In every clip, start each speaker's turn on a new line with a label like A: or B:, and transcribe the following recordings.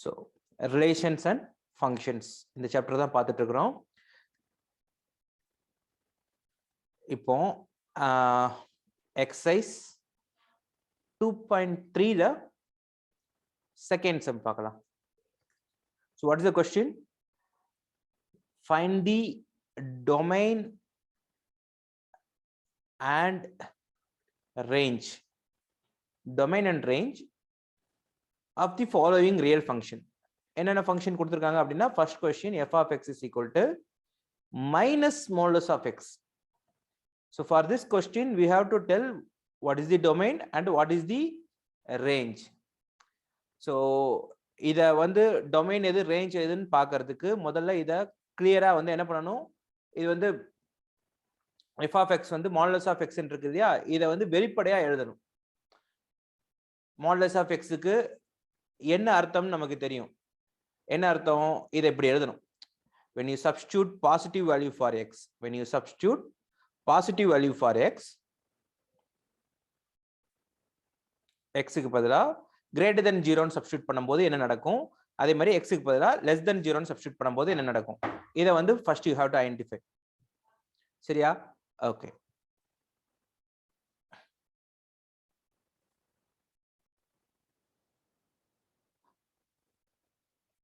A: So relations and functions இந்த chapter தான் பார்த்துட்டு இருக்கிறோம். இப்போ எக்ஸசைஸ் 2.3ல செகண்ட் சம் பார்க்கலாம். So what is the question? Find the domain and range of the following real function. என்னென்ன function கொடுத்திருக்காங்க அப்படின்னா first question f of x is equal to minus modulus of x. So for this question we have to tell what is the domain and what is the range. So இத வந்து domain எது range எதுன்னு பார்க்கிறதுக்கு முதல்ல இத கிளியரா வந்து என்ன பண்ணணும், இது வந்து f of x வந்து modulus of x ன்னு இருக்கு இல்லையா, இத வந்து வெளிப்படையா எழுதணும். modulus of x க்கு என்ன அர்த்தம் நமக்கு தெரியும். என்ன அர்த்தம், இதை இப்படி எழுதணும். when you substitute positive value for x, when you substitute positive value for x, x க்கு பதிலா greater than 0 ன்னு சப்ஸ்டிட்யூட் பண்ணும்போது என்ன நடக்கும், அதே மாதிரி x க்கு பதிலா less than 0 ன்னு சப்ஸ்டிட்யூட் பண்ணும்போது என்ன நடக்கும், இதை வந்து first you have to identify. சரியா? okay.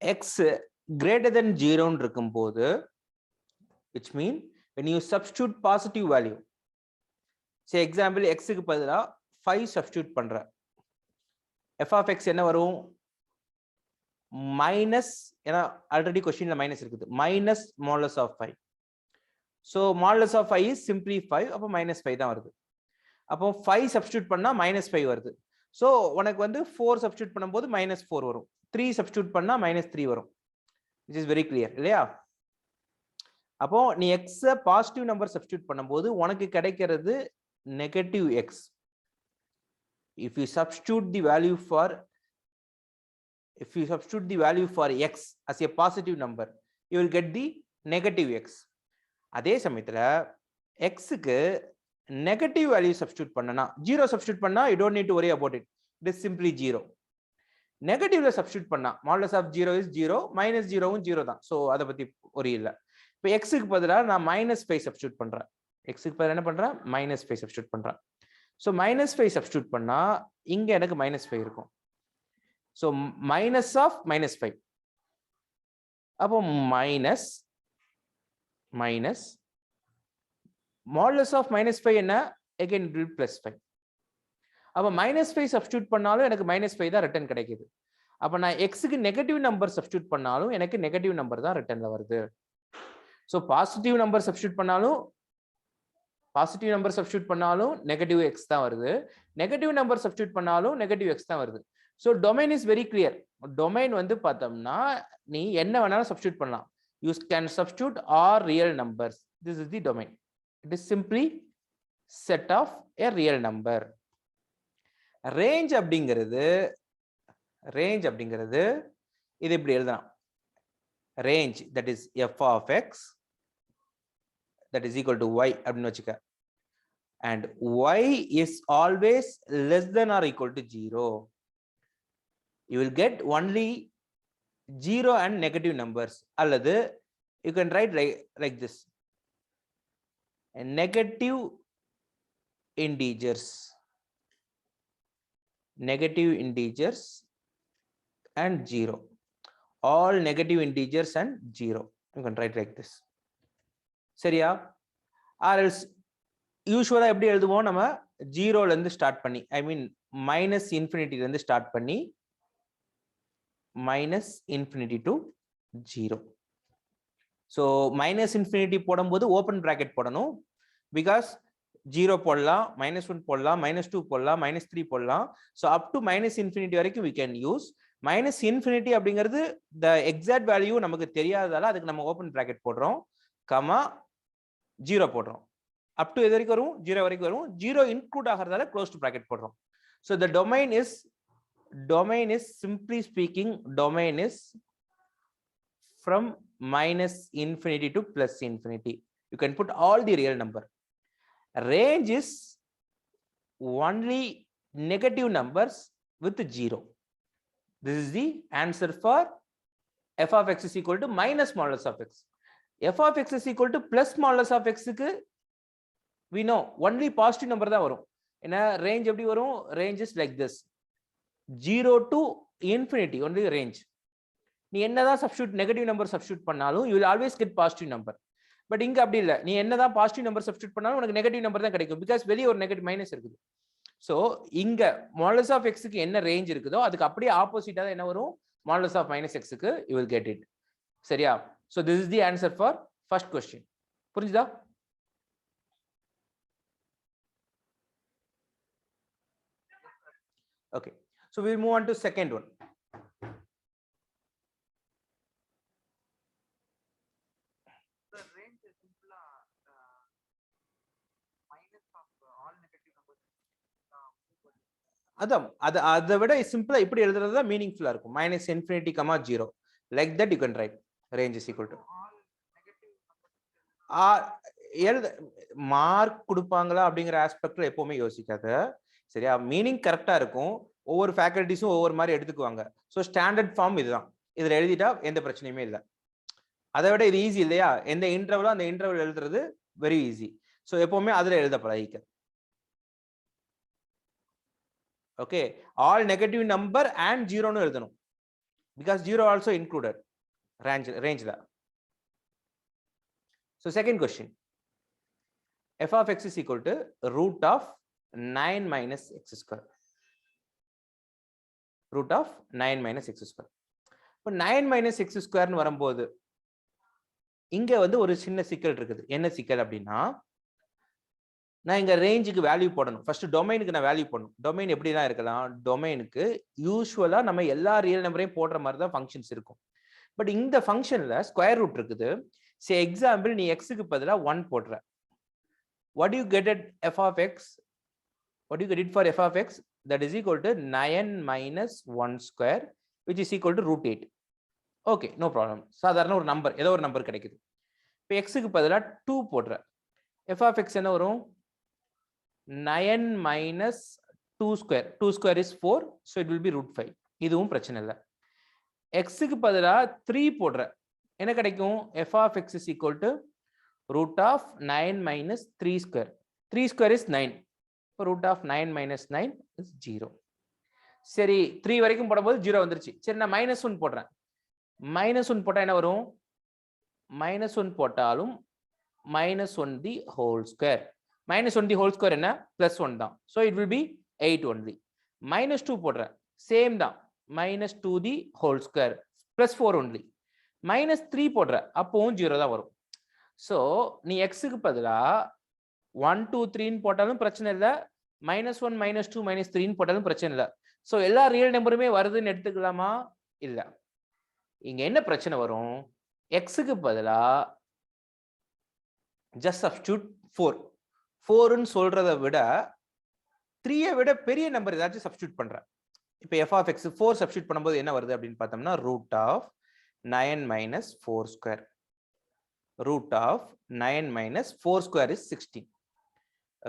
A: x greater than 0 ன்னு இருக்கும்போது, which mean when you substitute positive value, say example x க்கு பதிலா 5 substitute பண்ற, f of x என்ன வரும், மைனஸ், ஏன்னா ஆல்ரெடி क्वेश्चनல மைனஸ் இருக்குது, minus modulus of 5. so modulus of 5 is simply 5, அப்ப -5 தான் வருது. அப்போ 5 சப்ஸ்டிட்யூட் பண்ணா -5 வருது. so உனக்கு வந்து 4 சப்ஸ்டிட்யூட் பண்ணும்போது -4 வரும், 3 சப்ஸ்டிட்யூட் பண்ணா -3 வரும். which is very clear இல்லையா? அப்போ நீ x பாசிட்டிவ் நம்பர் சப்ஸ்டிட்யூட் பண்ணும்போது உனக்கு கிடைக்கிறது negative x. if you substitute the value for x as a positive number, you will get the negative x. அதே சமயத்துல x க்கு நெகட்டிவ் வேல்யூ சப்ஸ்டிட்யூட் பண்ணனா, 0 சப்ஸ்டிட்யூட் பண்ணா you don't need to worry about it, it is simply 0. நெகட்டிவ்ல substitute பண்ணா modulus of 0 is 0, -0 வும் 0 தான். So அத பத்தி worry இல்ல. இப்போ x க்கு பதிலா நான் -5 சப்ஸ்டிட்யூட் பண்றேன். x க்கு பதிலா என்ன பண்றேன், -5 சப்ஸ்டிட்யூட் பண்றேன். so -5 சப்ஸ்டிட்யூட் பண்ணா இங்க எனக்கு -5 இருக்கும். so minus of -5, அப்போ minus modulus of -5 என்ன, again it will +5. அப்ப -5 சப்ஸ்டிட்யூட் பண்ணாலும் எனக்கு -5 தான் ரிட்டர்ன் கிடைக்குது. அப்ப நான் x க்கு நெகட்டிவ் நம்பர் சப்ஸ்டிட்யூட் பண்ணாலும் எனக்கு நெகட்டிவ் நம்பர் தான் ரிட்டர்ன்ல வருது. சோ பாசிட்டிவ் நம்பர் சப்ஸ்டிட்யூட் பண்ணாலும் நெகட்டிவ் x தான் வருது, நெகட்டிவ் நம்பர் சப்ஸ்டிட்யூட் பண்ணாலும் நெகட்டிவ் x தான் வருது. So domain is very clear. Domain வந்து பார்த்தோம்னா நீ என்ன வேணாலும் சப்ஸ்டிட்யூட் பண்ணலாம். you can substitute all real numbers. this is the domain. it is simply set of a real number. range அப்படிங்கிறது இது இப்படி எழுதலாம். range that is f of x that is equal to y அப்படின்னு வச்சுக்க, and y is always less than or equal to 0. you will get only 0 and negative numbers, அல்லது you can write like this, negative integers and 0, all negative integers and 0, you can write like this. சரியா? or else யூசுவலா எப்படி எழுதுவோம், நம்ம 0 ல இருந்து start பண்ணி, ஐ மீன் -∞ ல இருந்து ஸ்டார்ட் பண்ணி -∞ to 0. so -∞ போடும்போது ஓபன் பிராக்கெட் போடணும், பிகாஸ் 0 போடலாம், -1 போடலாம், -2 போடலாம், -3 போடலாம். so up to -∞ வரைக்கும் we can use. -∞ அப்படிங்கிறது the exact value நமக்கு தெரியாததால அதுக்கு நம்ம ஓபன் பிராக்கெட் போடுறோம், கமா 0 போடுறோம். up to எது வரைக்கும் வரும், 0 வரைக்கும் வரும். 0 இன்க்ளூட் ஆகிறதால க்ளோஸ்ட் பிராக்கெட் போடுறோம். so the domain is simply speaking, domain is from -∞ to +∞. you can put all the real number. range is only negative numbers with 0. This is the answer for f of x is equal to minus modulus of x. F of x is equal to plus modulus of x க்கு we know only positive number தான் வரும். என்ன range எப்படி வரும்? Range is like this. 0 to infinity only range. நீ என்னதான் substitute negative number substitute பண்ணாலும் you will always get positive number. But இங்க அப்படி இல்ல. நீ என்னதான் பாசிட்டிவ் நம்பர் சப்ஸ்டிட்யூட் பண்ணாலும் உனக்கு நெகட்டிவ் நம்பர் தான் கிடைக்கும். பிகாஸ் வெளியே ஒரு நெகட்டிவ் மைனஸ் இருக்குது. சோ இங்க மாடுலஸ் ஆஃப் x க்கு என்ன ரேஞ்ச் இருக்குதோ அதுக்கு அப்படியே ஆப்போசிட்டா தான் என்ன வரும்? மாடுலஸ் ஆஃப் மைனஸ் x க்கு you will get it. சரியா? So this is the answer for first question. புரிஞ்சுதா? Okay. So we will move on to second one. அதை விட சிம்பிளா இப்படி எழுதுறது தான் மீனிங்ஃபுல்லா இருக்கும். Minus infinity comma 0 like that you can write range is equal to mark கொடுப்பாங்களா அப்படிங்கிற ஆஸ்பெக்ட்ல எப்பவுமே யோசிக்காத. சரியா? மீனிங் கரெக்டா இருக்கும். ஒவ்வொரு ஃபேக்கல்டிஸும் ஒவ்வொரு மாதிரி எடுத்துக்குவாங்க. ஸோ ஸ்டாண்டர்ட் ஃபார்ம் இதுதான். இதுல எழுதிட்டா எந்த பிரச்சனையுமே இல்லை. அதை விட இது ஈஸி இல்லையா? எந்த இன்டர்வலோ அந்த இன்டர்வல் எழுதுறது வெரி ஈஸி. ஸோ எப்பவுமே அதுல எழுத பழகிக்க. Okay, all negative number and 0 nu எழுதணும். Because 0 also included range la. So second question. F of x is equal to root of 9 minus x square. Root of 9 minus x square. இப்போ 9 minus x square னு வரும்போது இங்க வந்து ஒரு சின்ன சிக்கல் இருக்குது. என்ன சிக்கல் அப்படின்னா, நான் இங்க ரேஞ்சுக்கு வேல்யூ போடணும். ஃபர்ஸ்ட் டொமைனுக்கு நான் வேல்யூ போடணும். டொமைன் எப்படிலாம் இருக்கலாம்? டொமைனுக்கு யூஸ்வலா நம்ம எல்லா ரியல் நம்பரையும் போடுற மாதிரி தான் ஃபங்க்ஷன்ஸ் இருக்கும். பட் இந்த ஃபங்க்ஷன்ல ஸ்கொயர் ரூட் இருக்குது. சே எக்ஸாம்பிள் நீ எக்ஸுக்கு பதிலா 1 போடுற. What do you get at f of x? What do you get it for f of x? That is equal to 9 minus 1 square which is equal to root 8. Okay, no problem. சாதாரண ஒரு number, ஏதோ ஒரு number கிடைக்குது. இப்போ எக்ஸுக்கு பதிலா 2 போடுற. f of x என்ன வரும்? 9 minus 2 square. 2 square is 4. So it will be root 5. இதுவும் பிரச்சனை இல்லை. எக்ஸுக்கு பதிலா 3 போடுற. என்ன கிடைக்கும்? f of x is equal to root of 9 minus 3 square. 3 square is 9. Root of 9 minus 9 is 0. சரி, 3 வரைக்கும் போடும்போது 0 வந்துருச்சு. சரி, நான் -1 போடுறேன். -1 போட்டா என்ன வரும்? -1 போட்டாலும் -1 the whole square. -1 the whole square என்ன? +1 தான். So it will be 8 only. -2 போடுறேன். சேம் தான். -2 the whole square. +4 only. -3 போடுற. அப்பவும் 0 தான் வரும். So நீ எக்ஸுக்கு பதிலா 1 2 3 போட்டாலும் பிரச்சனை இல்லை. -1 -2 -3 போட்டாலும் பிரச்சனை இல்லை. ஸோ எல்லா ரியல் நம்பருமே வருதுன்னு எடுத்துக்கலாமா? இல்லை. இங்க என்ன பிரச்சனை வரும்? எக்ஸுக்கு பதிலா just substitute 4. 4ன்னு சொல்றதை விட 3 விட பெரிய நம்பர் ஏதாச்சும் சப்ஸ்டியூட் பண்றேன். இப்போ f of x 4 சப்ஸ்டியூட் பண்ணும்போது என்ன வருது அப்படின்னு பார்த்தோம்னா root of 9 minus 4 square. Root of 9 minus 4 square is 16.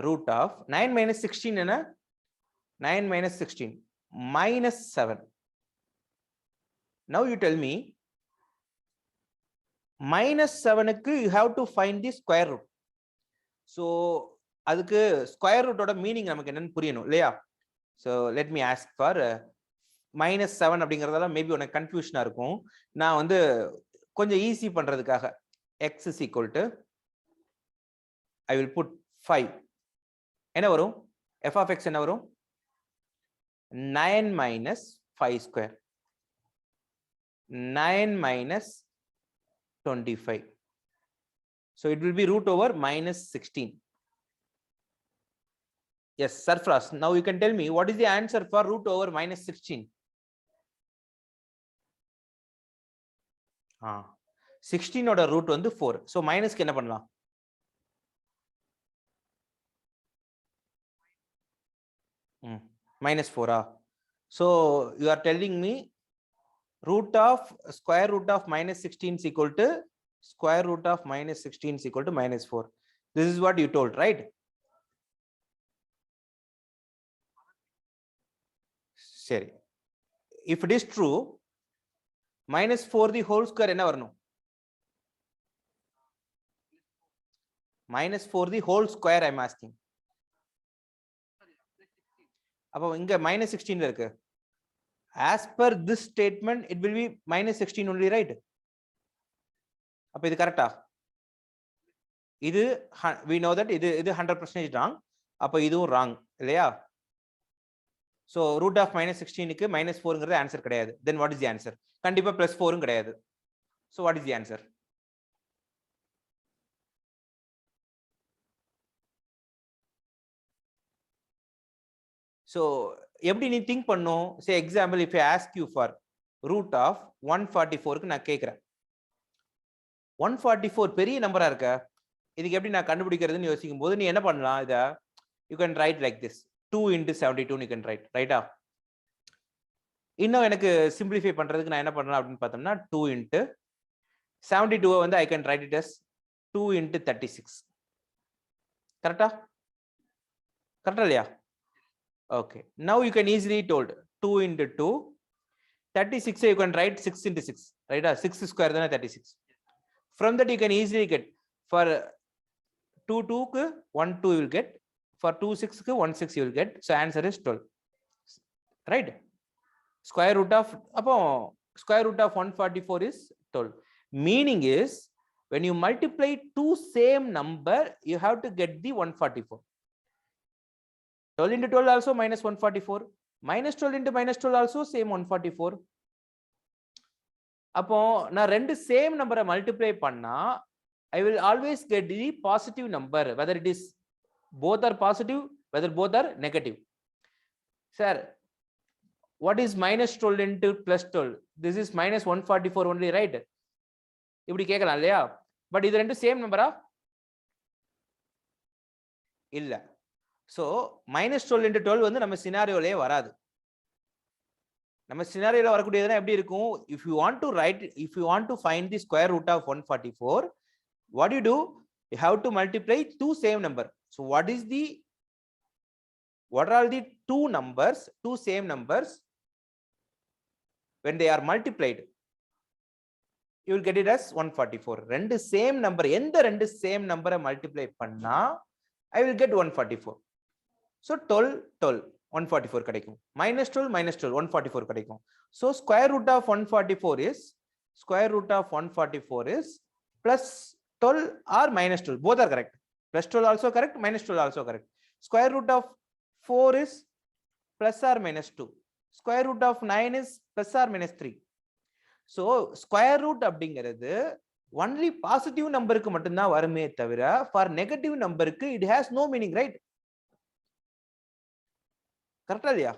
A: Root of 9 minus 16 என்ன? 9 minus 16 minus 7. Now you tell me -7க்கு you have to find the square root. So அதுக்கு square ரூட்டோட meaning நமக்கு என்னன்னு புரியணும் இல்லையா? So let me ask for -7 அப்படிங்கிறதெல்லாம் maybe உனக்கு கன்ஃபியூஷனா இருக்கும். நான் வந்து கொஞ்சம் ஈஸி பண்றதுக்காக x is equal to I will put 5. என்ன வரும்? f of x என்ன வரும்? 9 minus 5 square. 9 minus 25. So it will be root over -16. Yes, Sarfraz. Now you can tell me what is the answer for root over -16? 16 ஓட root வந்து 4. So மைனஸ்க்கு என்ன பண்ணலாம்? -4. So you are telling me root of square root of -16 is equal to square root of -16 is equal to -4. This is what you told, right? சரி, if it is true, minus 4 the whole square என்ன வரணும்? minus 4 the whole square I'm asking. அப்போ இங்க minus 16 இருக்கு. As per this statement, it will be minus 16 only, right? அப்ப இது கரெக்டா? இது we know that இது 100% wrong. அப்ப இதுவும் wrong இல்லையா? So root of minus 16 க்கு minus 4ங்கிறது ஆன்சர் கிடையாது. Then what is the answer? கண்டிப்பா plus 4ம் கிடையாது. So what is the answer? So எப்படி நீ திங்க் பண்ணும்? say example if I ask you for root of 144 க்கு நான் கேக்குறேன். 144 பெரிய நம்பரா இருக்க. இதுக்கு எப்படி நான் கண்டுபிடிக்கிறதுன்னு யோசிக்கும் போது நீ என்ன பண்ணலாம்? இத you can write like this 2 into 72 you can write, ரைட்டா? இன்னும் எனக்கு சிம்பிளிஃபை பண்றதுக்கு நான் என்ன பண்ணலாம் அப்படின்னு பார்த்தோம்னா 2 into 72 வந்து I can write it as 2 into 36. கரெக்டா? கரெக்டா இல்லையா? Okay, now you can easily told 2 into 2 36 you can write 6 into 6, right? 6 square then 36. From that you can easily get for 2 2 ku 1 2 you will get, for 2 6 ku 1 6 you will get. So answer is 12, right? Square root of square root of 144 is 12. Meaning is when you multiply two same number you have to get the 144. 12 into 12 also minus 144, minus 12 into minus 12 also same 144. அப்போ நான் ரெண்டு same நம்பரை multiply பண்ணா I will always get the positive number, whether it is both are positive, whether both are negative. Sir, what is minus 12 into plus 12? This is minus 144 only, right? இப்படி கேட்கலாம் இல்லையா? But இது ரெண்டு same நம்பரா? இல்ல. So minus 12 into 12 வந்து நம்ம சினாரியோலயே வராது. நம்ம சினாரியோல வரக்கூடியதுனா எப்படி இருக்கும்? If you want to find the square root of 144, what do? You have to multiply two same number. So what are all the two numbers, two same numbers? When they are multiplied, you will get it as 144. ரெண்டு same number, எந்த ரெண்டு same நம்பரை multiply பண்ணா I will get 144. So 12 12 144 கிடைக்கும். minus 12 144 கிடைக்கும். So square root of 144 is plus 12 or minus 12. Both are correct. Plus 12 also correct, minus 12 also correct. Square root of 4 is plus or minus 2. Square root of 9 is plus or minus 3. So square root அப்படிங்கிறது only positive நம்பருக்கு மட்டும்தான் வருமே தவிர for negative நம்பருக்கு it has no meaning, right? கரெக்டா இல்லையா?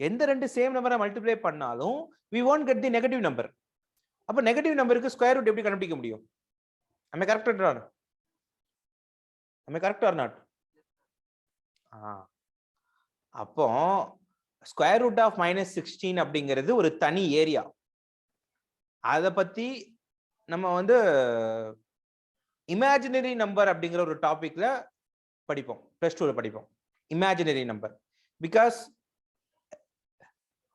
A: எந்த ரெண்டு சேம் நம்பரை மல்டிப்ளை பண்ணாலும் we won't get the negative number. அப்ப நெகட்டிவ் நம்பருக்கு ஸ்கொயர் ரூட் எப்படி கண்டுபிடிக்க முடியும்? am I correct or not? அப்போ ஸ்கொயர் ரூட் ஆஃப் minus 16 அப்படிங்கிறது ஒரு தனி ஏரியா. அத பத்தி நம்ம வந்து இமேஜினரி நம்பர் அப்படிங்கிற ஒரு டாபிக்ல படிப்போம், +2 ல படிப்போம் imaginary number. Because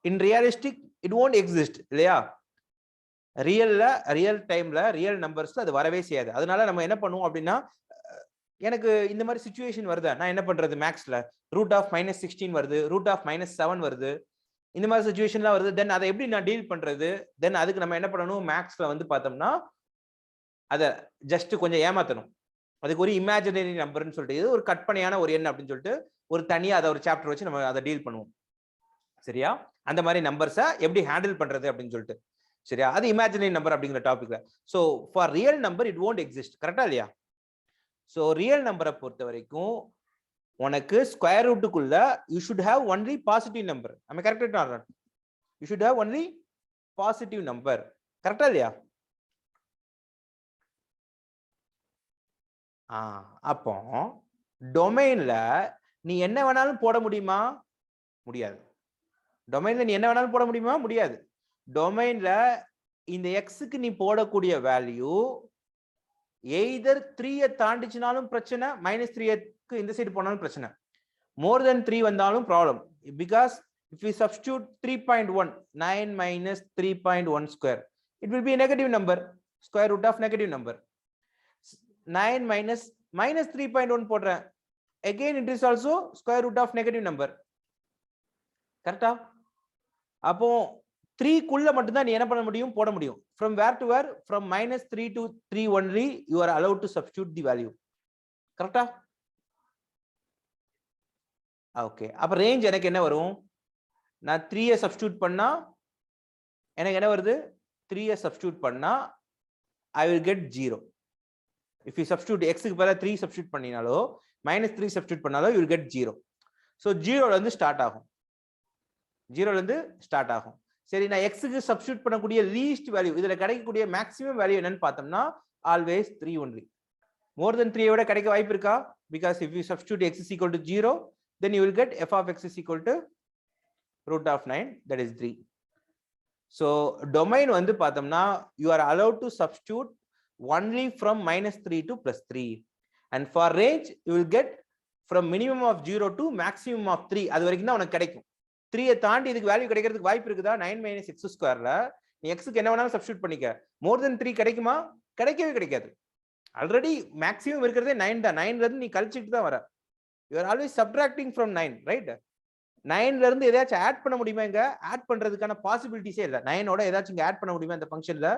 A: in realistic it won't exist இல்லையா? ரியல் டைம்ல ரியல் நம்பர்ஸ்ல அது வரவே செய்யாது. அதனால நம்ம என்ன பண்ணுவோம் அப்படின்னா, எனக்கு இந்த மாதிரி சிச்சுவேஷன் வருதா, நான் என்ன பண்றது, மேக்ஸ்ல ரூட் ஆஃப் minus 16 வருது, ரூட் ஆஃப் minus 7 வருது, இந்த மாதிரி சிச்சுவேஷன்லாம் வருது. தென் அதை எப்படி நான் டீல் பண்றது? தென் அதுக்கு நம்ம என்ன பண்ணணும், மேக்ஸ்ல வந்து பார்த்தோம்னா அதை ஜஸ்ட் கொஞ்சம் ஏமாத்தணும். அதுக்கு ஒரு இமேஜினரி நம்பர்னு சொல்லிட்டு, இது ஒரு கற்பனையான ஒரு எண் அப்படின்னு சொல்லிட்டு ஒரு தனியா அதை ஒரு சாப்டர் வச்சு நம்ம அதை டீல் பண்ணுவோம். சரியா? அந்த மாதிரி நம்பர்ஸை எப்படி ஹேண்டில் பண்றது அப்படின்னு சொல்லிட்டு, சரியா? அது இமேஜினரி நம்பர் அப்படிங்கிற டாபிக்ல. So for real number it won't exist. கரெக்டா இல்லையா? ஸோ ரியல் நம்பரை பொறுத்த வரைக்கும் உனக்கு ஸ்கொயர் ரூட்டுக்குள்ள you should have only positive number. நம்ம கரெக்டா? You should have only positive number. கரெக்டா இல்லையா? அப்போ டொமைன்ல நீ என்ன வேணாலும் போட முடியுமா? முடியாது. டொமைன்ல நீ என்ன வேணாலும் போட முடியுமா? முடியாது. டொமைன்ல இந்த எக்ஸுக்கு நீ போடக்கூடிய வேல்யூ எய்தர் 3 தாண்டிச்சினாலும் பிரச்சனை, -3 இந்த சைடு போனாலும் பிரச்சனை, மோர் தென் 3 வந்தாலும் problem. because if we substitute 3.1, 9 minus 3.1 square, it will be a negative number, square root of negative number. 9 minus 3.1 போடுறேன், again it is also square root of negative number. கரெக்டா? அப்போ 3 குள்ள மட்டும் தான் நீ என்ன பண்ண முடியும், போட முடியும். From where to where? From -3 to 3 only you are allowed to substitute the value. கரெக்டா? ஓகே. அப்ப ரேஞ்ச் எனக்கு என்ன வரும்? நான் 3 சப்ஸ்டிட்யூட் பண்ணா எனக்கு என்ன வருது? 3 சப்ஸ்டிட்யூட் பண்ணா I will get 0. If you substitute x க்கு பதிலா 3 சப்ஸ்டிட்யூட் பண்ணினாலோ -3 சப்ஸ்டிட்யூட் பண்ணாலோ you will get 0. So 0 ல இருந்து ஸ்டார்ட் ஆகும். 0 ல இருந்து ஸ்டார்ட் ஆகும். சரி, நான் x க்கு சப்ஸ்டிட்யூட் பண்ணக்கூடிய லீஸ்ட் வேல்யூ, இதுல கிடைக்கக்கூடிய மேக்ஸிமம் வேல்யூ என்னன்னு பார்த்தோம்னா ஆல்வேஸ் 3 only. More than 3 விட கிடைக்க வாய்ப்பு இருக்கா? Because if you substitute x is equal to 0, then you will get f of x is equal to root of 9, that is 3. So domain வந்து பார்த்தோம்னா you are allowed to substitute only from -3 to +3, and for range you will get from minimum of 0 to maximum of 3. அது வரைக்கும் தான் உனக்கு கிடைக்கும். 3 தாண்டி இதுக்கு value கிடைக்கிறதுக்கு வாய்ப்பு இருக்குதா? 9 minus x ஸ்கொயர்ல நீ x க்கு என்ன வேணாலும் சப்ஸ்டிட்யூட் பண்ணிக்க. more than 3 கிடைக்குமா? கிடைக்கவே கிடைக்காது. ஆல்ரெடி மேக்ஸிமம் இருக்கிறதே 9 தான். 9 ல இருந்து நீ கழிச்சிட்டு தான் வர. you are always subtracting from 9, right? 9 ல இருந்து ஏதாச்சும் ஆட் பண்ண முடியுமா? இங்க ஆட் பண்றதுக்கான பாசிபிலிட்டிஸே இல்ல. 9 ஓட ஏதாச்சும் இங்க ஆட் பண்ண முடியுமா இந்த ஃபங்க்ஷன்ல?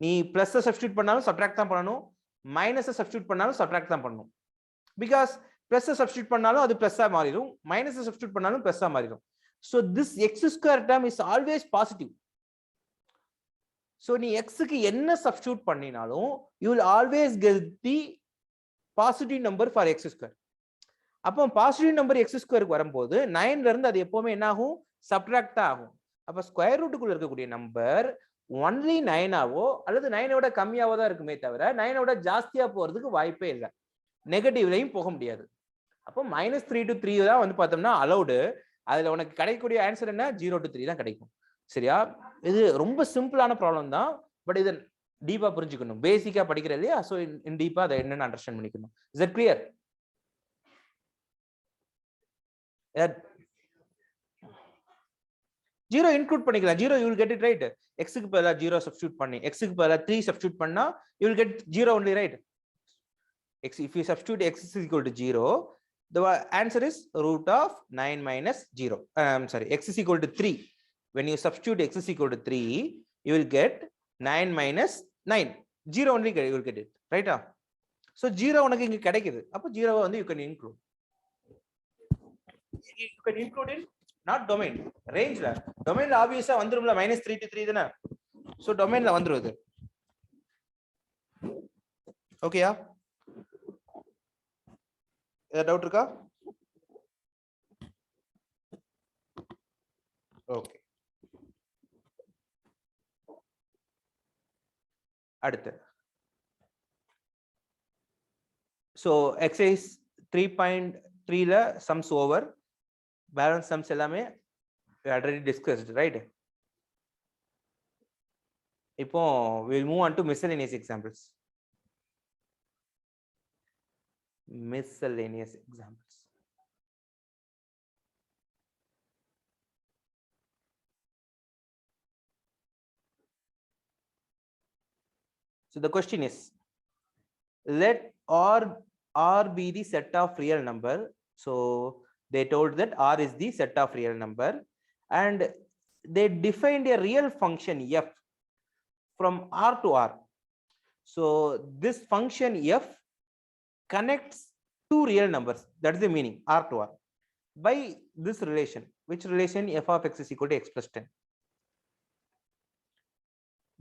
A: நீ பிளஸ் சப்ஸ்டிட்யூட் பண்ணாலும் சப்ட்ராக்ட் தான் பண்ணணும், மைனஸ் சப்ஸ்டிட்யூட் பண்ணாலும் சப்ட்ராக்ட் தான் பண்ணணும். பிகாஸ் பிளஸ் சப்ஸ்டிட்யூட் பண்ணாலும் அது பிளஸ்ஸா மாறிடும், மைனஸ் சப்ஸ்டிட்யூட் பண்ணாலும் பிளஸ்ஸா மாறிடும். So this x square term is always positive. So நீ x க்கு என்ன சப்ஸ்டிட்யூட் பண்ணினாலும் you will always get the positive number for x square. அப்போ பாசிட்டிவ் நம்பர் x ஸ்கொயருக்கு வரும்போது 9 ல இருந்து அது எப்பவுமே என்ன ஆகும்? சப்ட்ராக்ட் தான் ஆகும். அப்ப ஸ்கொயர் ரூட்டுக்குள்ள இருக்கக்கூடிய நம்பர் ஒன்லி 9 ஆவோ அல்லது 9 விட கம்மியாவோ தான் இருக்குமே தவிர 9 விட ஜாஸ்தியா போறதுக்கு வாய்ப்பே இல்லை. நெகட்டிவ்லையும் போக முடியாது. அப்போ -3 to 3 தான் வந்து பார்த்தோம்னா அலௌடு. அதுல உனக்கு கிடைக்கக்கூடிய ஆன்சர் என்ன? 0 to 3 தான் கிடைக்கும். சரியா? இது ரொம்ப சிம்பிளான ப்ராப்ளம் தான், பட் இதை டீப்பா புரிஞ்சுக்கணும். பேசிக்கா படிக்கிற இல்லையா? ஸோ இன் டீப்பா அதை என்னன்னு அண்டர்ஸ்டாண்ட் பண்ணிக்கணும். Is that clear? 0 இன்க்ளூட் பண்ணிக்கலாம். 0 you will get it right. x க்கு பதிலா 0 சப்ஸ்டிட்யூட் பண்ணி x க்கு பதிலா 3 சப்ஸ்டிட்யூட் பண்ணா you will get 0 only, right? If you substitute x is equal to 0, the answer is root of 9 minus 0. I'm sorry, x is equal to 3. When you substitute x is equal to 3, you will get 9 minus 9. 0 only you will get it, right? So 0 உனக்கு இங்க கிடைக்குது. அப்ப 0 வந்து you can include. You can include in not domain, range la. Domain la obviously வந்துரும்ல, -3 to 3 தானே. So domain la வந்துருது. ஓகேயா? ஏதாவது doubt இருக்கா? ஓகே. அடுத்து so exercise 3.3 ல sums over, balance sums எல்லாமே we already discussed, right? இப்போ we'll move on to miscellaneous examples. Miscellaneous examples. So the question is, let R be the set of real number. So they told that R is the set of real number, and they defined a real function f from R to R. So this function f connects two real numbers, that is the meaning, R to R, by this relation. Which relation? F of x is equal to x plus 10.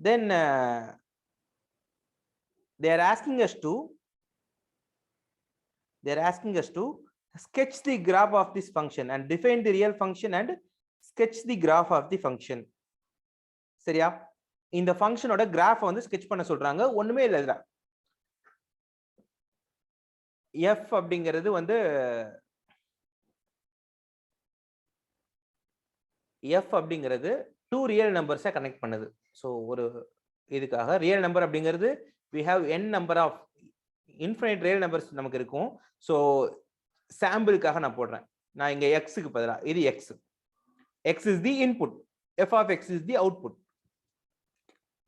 A: Then they are asking us to sketch the graph of this function and define the real function and sketch the graph of the function. சரியா? இந்த ஃபங்க்ஷனோட graph வந்து sketch பண்ண சொல்றாங்க. ஒண்ணுமே இல்ல இதுல. f அப்படிங்கிறது வந்து டூ ரியல் நம்பர்ஸை கனெக்ட் பண்ணுது. ஸோ ஒரு இதுக்காக ரியல் நம்பர் அப்படிங்கிறது we have n number of infinite real numbers நமக்கு இருக்கும். ஸோ சாம்பிளுக்காக நான் போடுறேன். நான் இங்க x க்கு பதிலா இது x. X is the input. F of x is the output.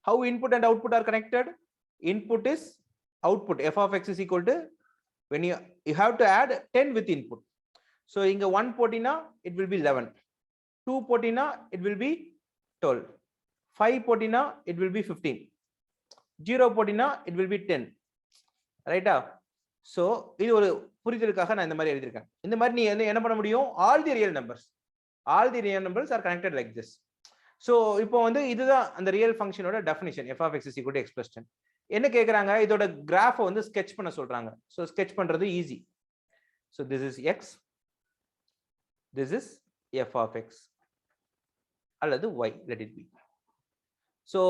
A: How input and output are connected? Input is output. F of x is equal to, when you have to add 10 with input. So inga 1 போட்டினா it will be 11. 2 போட்டினா it will be 12. 5 போட்டினா it will be 15. 0 போட்டினா it will be 10. ரைட்டா? So இது ஒரு புரிதலுக்காக நான் இந்த மாதிரி எழுதியிருக்கேன். இந்த மாதிரி நீ என்ன பண்ண முடியும்? All the real numbers are connected like this. So இப்போ வந்து இதுதான் அந்த ரியல் ஃபங்க்ஷனோட definition. f of x is equal to x plus 10. என்ன கேக்குறாங்க? இதோட கிராஃபை வந்து ஸ்கெட்ச் பண்ண சொல்றாங்க. So ஸ்கெட்ச் பண்றது easy. So this is x, this is f of x அல்லது y, let it be. So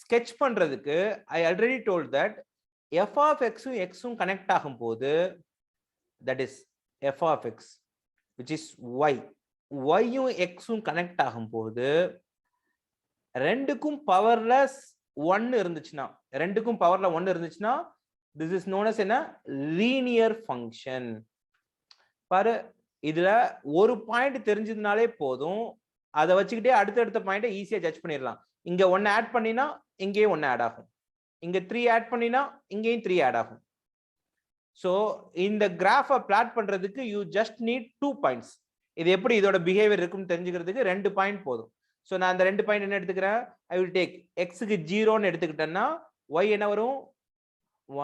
A: sketch பண்றதுக்கு I already told that f of x um x um connect ஆகும்போது, that is f of x which is y, y um x um connect ஆகும்போது ரெண்டுக்கும் பவர்ல 1 இருந்துச்சுன்னா, ரெண்டுக்கும் பவர்ல 1 இருந்துச்சுன்னா this is known as a linear function. பாரு, இதுல ஒரு point தெரிஞ்சதுனாலே போதும், அதை வச்சுக்கிட்டே அடுத்தடுத்த பாயிண்ட்டை ஈஸியா ஜட்ஜ் பண்ணிடலாம். இங்க 1 ஆட் பண்ணினா இங்கேயும் 1 ஆட் ஆகும், இங்க 3 ஆட் பண்ணினா இங்கேயும் 3 ஆட் ஆகும். சோ இந்த கிராஃபை பிளாட் பண்றதுக்கு யூ ஜஸ்ட் நீட் 2 பாயிண்ட்ஸ். இது எப்படி இதோட பிஹேவியர் இருக்குன்னு தெரிஞ்சுக்கிறதுக்கு 2 பாயிண்ட் போதும். சோ நான் அந்த 2 பாயிண்ட் என்ன எடுத்துக்கிறேன்? ஐ வில் டேக் x க்கு 0ன்னு எடுத்துக்கிட்டேன்னா y என்ன வரும்?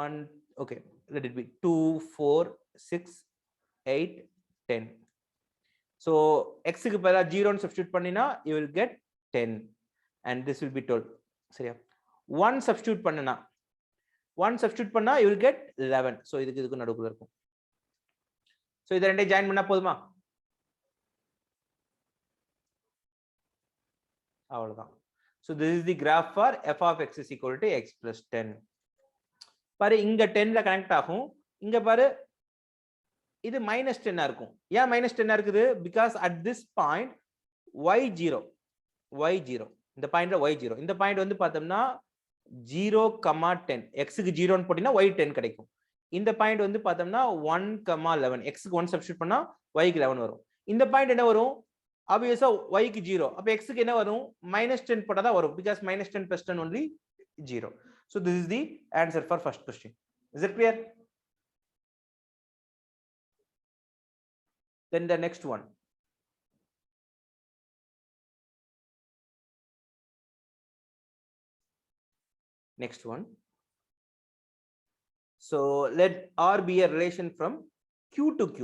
A: 1, okay, let it be 2, 4, 6, 8, 10. So x க்கு பதிலா 0ன்னு சப்ஸ்டிட்யூட் பண்ணினா you will get 10 and this will be 12. சரியா? 1 சப்ஸ்டிட்யூட் பண்ணனா, 1 சப்ஸ்டிட்யூட் பண்ணா you will get 11. so இதுக்கு நடுவுல இருக்கும். சோ இத ரெண்டையும் ஜாயின் பண்ணா போதுமா? அவ்வளவுதான். So this is the graph for f of x is equal to x plus 10. பாரு, இங்க 10ல கனெக்ட் ஆகும், இங்க பாரு இது -10 இருக்கும். ஏன் -10 இருக்குது? because at this point y0, இந்த பாயிண்ட்ல y0, இந்த பாயிண்ட் வந்து பார்த்தோம்னா 0,10, x க்கு 0ன்னு போட்டினா y 10 கிடைக்கும். இந்த பாயிண்ட் வந்து பார்த்தோம்னா 1,11, x க்கு 1 சப்ஸ்டிட்யூட் பண்ணா y க்கு 11 வரும். இந்த பாயிண்ட் என்ன வரும்? obviously y க்கு 0, அப்ப x க்கு என்ன வரும்? -10 போட்டா தான் வரும், because -10 plus 10 only 0. so this is the answer for first question. Is it clear? Then the next one. So let R be a relation from Q to Q.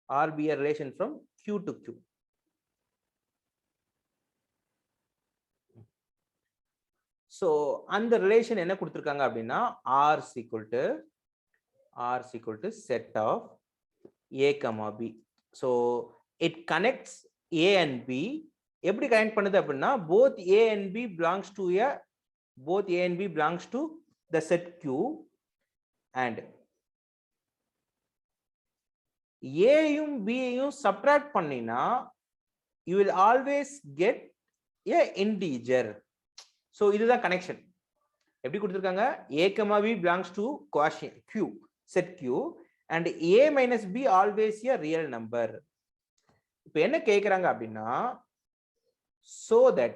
A: R be a relation from Q to Q. So அந்த relation என்ன கொடுத்திருக்காங்க அப்படின்னா R is equal to set of A comma B. So it connects A and B. எப்படி connect பண்ணுது அப்படின்னா both A and B belongs to the set Q, and A யும் B யும் subtract பண்ணினா you will always get a integer. So இதுதான் connection. எப்படி கொடுத்திருக்காங்க? A comma B belongs to quotient Q, set Q, and A minus B always a real number. இப்போ என்ன கேக்குறாங்க அப்படின்னா so that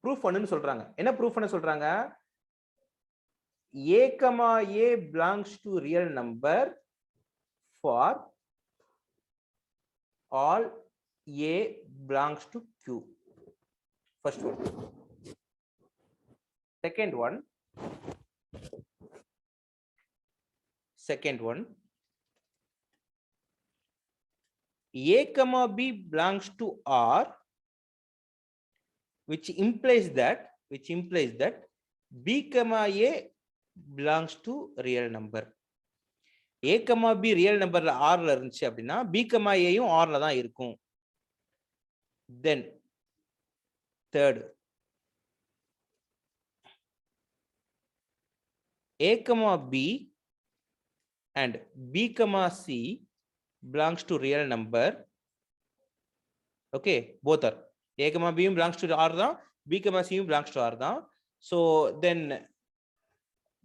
A: proof பண்ணனும் சொல்றாங்க. என்ன proof பண்ண சொல்றாங்க? A comma A belongs to real number for all A belongs to Q. First one. Second one, A comma B belongs to R, which implies that B comma A belongs to real number. A comma B real number R ல இருந்துச்சு அப்படின்னா B comma A யும் R ல தான் இருக்கும். Then third, A comma B and B comma C belongs to real number. Okay, both are. A comma B belongs to R தான், B comma C belongs to R தான். So then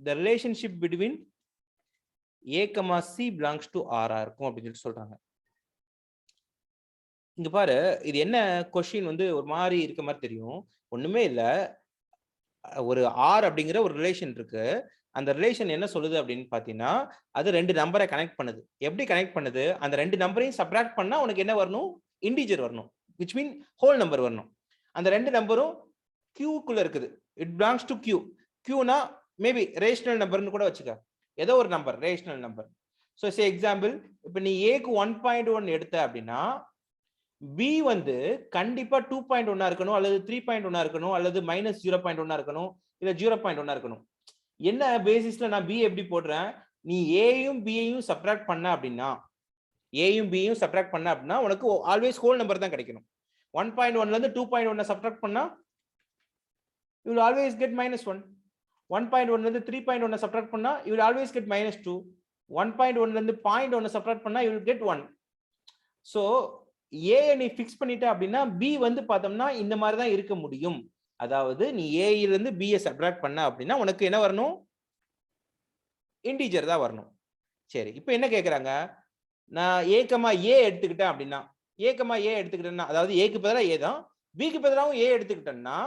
A: the relationship between a, c belongs to r இருக்கும் அப்படின்னு சொல்றாங்க. இங்க பாரு, இது என்ன question வந்து ஒரு மாதிரி இருக்க மாதிரி தெரியும். ஒண்ணுமே இல்ல, ஒரு ஆர் அப்படிங்கிற ஒரு ரிலேஷன் இருக்கு. அந்த ரிலேஷன் என்ன சொல்லுது அப்படின்னு பாத்தீங்கன்னா, அது ரெண்டு நம்பரை கனெக்ட் பண்ணுது. எப்படி கனெக்ட் பண்ணுது? அந்த ரெண்டு நம்பரையும் சப்ராக்ட் பண்ணா உனக்கு என்ன வரணும்? இன்டிஜர் வரணும். which mean ஹோல் நம்பர் வரணும். அந்த ரெண்டு நம்பரும் கியூக்குள்ள இருக்குது. It belongs to Q. கியூனா மேபி ரேஷனல் நம்பர்னு கூட வச்சுக்க. ஏதோ ஒரு number, rational number. So say example, இப்போ நீ ஏக்கு 1.1 எடுத்த அப்படின்னா பி வந்து கண்டிப்பா 2.1 இருக்கணும், அல்லது 3.1 இருக்கணும், அல்லது -0.1 இருக்கணும், இல்ல 0.1 இருக்கணும். என்ன பேசிஸ்ல நான் பி எப்படி போடுறேன்? நீ ஏயும் பியையும் சப்ராக்ட் பண்ண அப்படின்னா, ஏயும் பியையும் சப்ராக்ட் பண்ண அப்படின்னா உனக்கு ஆல்வேஸ் ஹோல் நம்பர் தான் கிடைக்கணும். 1.1ல இருந்து 2.1 சப்ராக்ட் பண்ணா you will always get -1. 1.1ல இருந்து 3.1 சப்ராக்ட் பண்ணா you will always get -2. 1.1ல இருந்து 0.1 சப்ராக்ட் பண்ணா you will get 1. சோ ஏ நீ ஃபிக்ஸ் பண்ணிட்ட அப்படின்னா பி வந்து பார்த்தோம்னா இந்த மாதிரி தான் இருக்க முடியும். அதாவது நீ ஏல இருந்து பி சப்ராக்ட் பண்ண அப்படின்னா உனக்கு என்ன வரணும்? இன்டிஜர் தான் வரணும். சரி, இப்போ என்ன கேக்குறாங்க? நான் ஏ, ஏ எடுத்துக்கிட்டேன் அப்படின்னா, ஏ, ஏ எடுத்துக்கிட்டேன்னா, அதாவது ஏக்கு பதிலா ஏ தான், பிக்கு பதிலாவும் ஏ எடுத்துக்கிட்டேன்னா,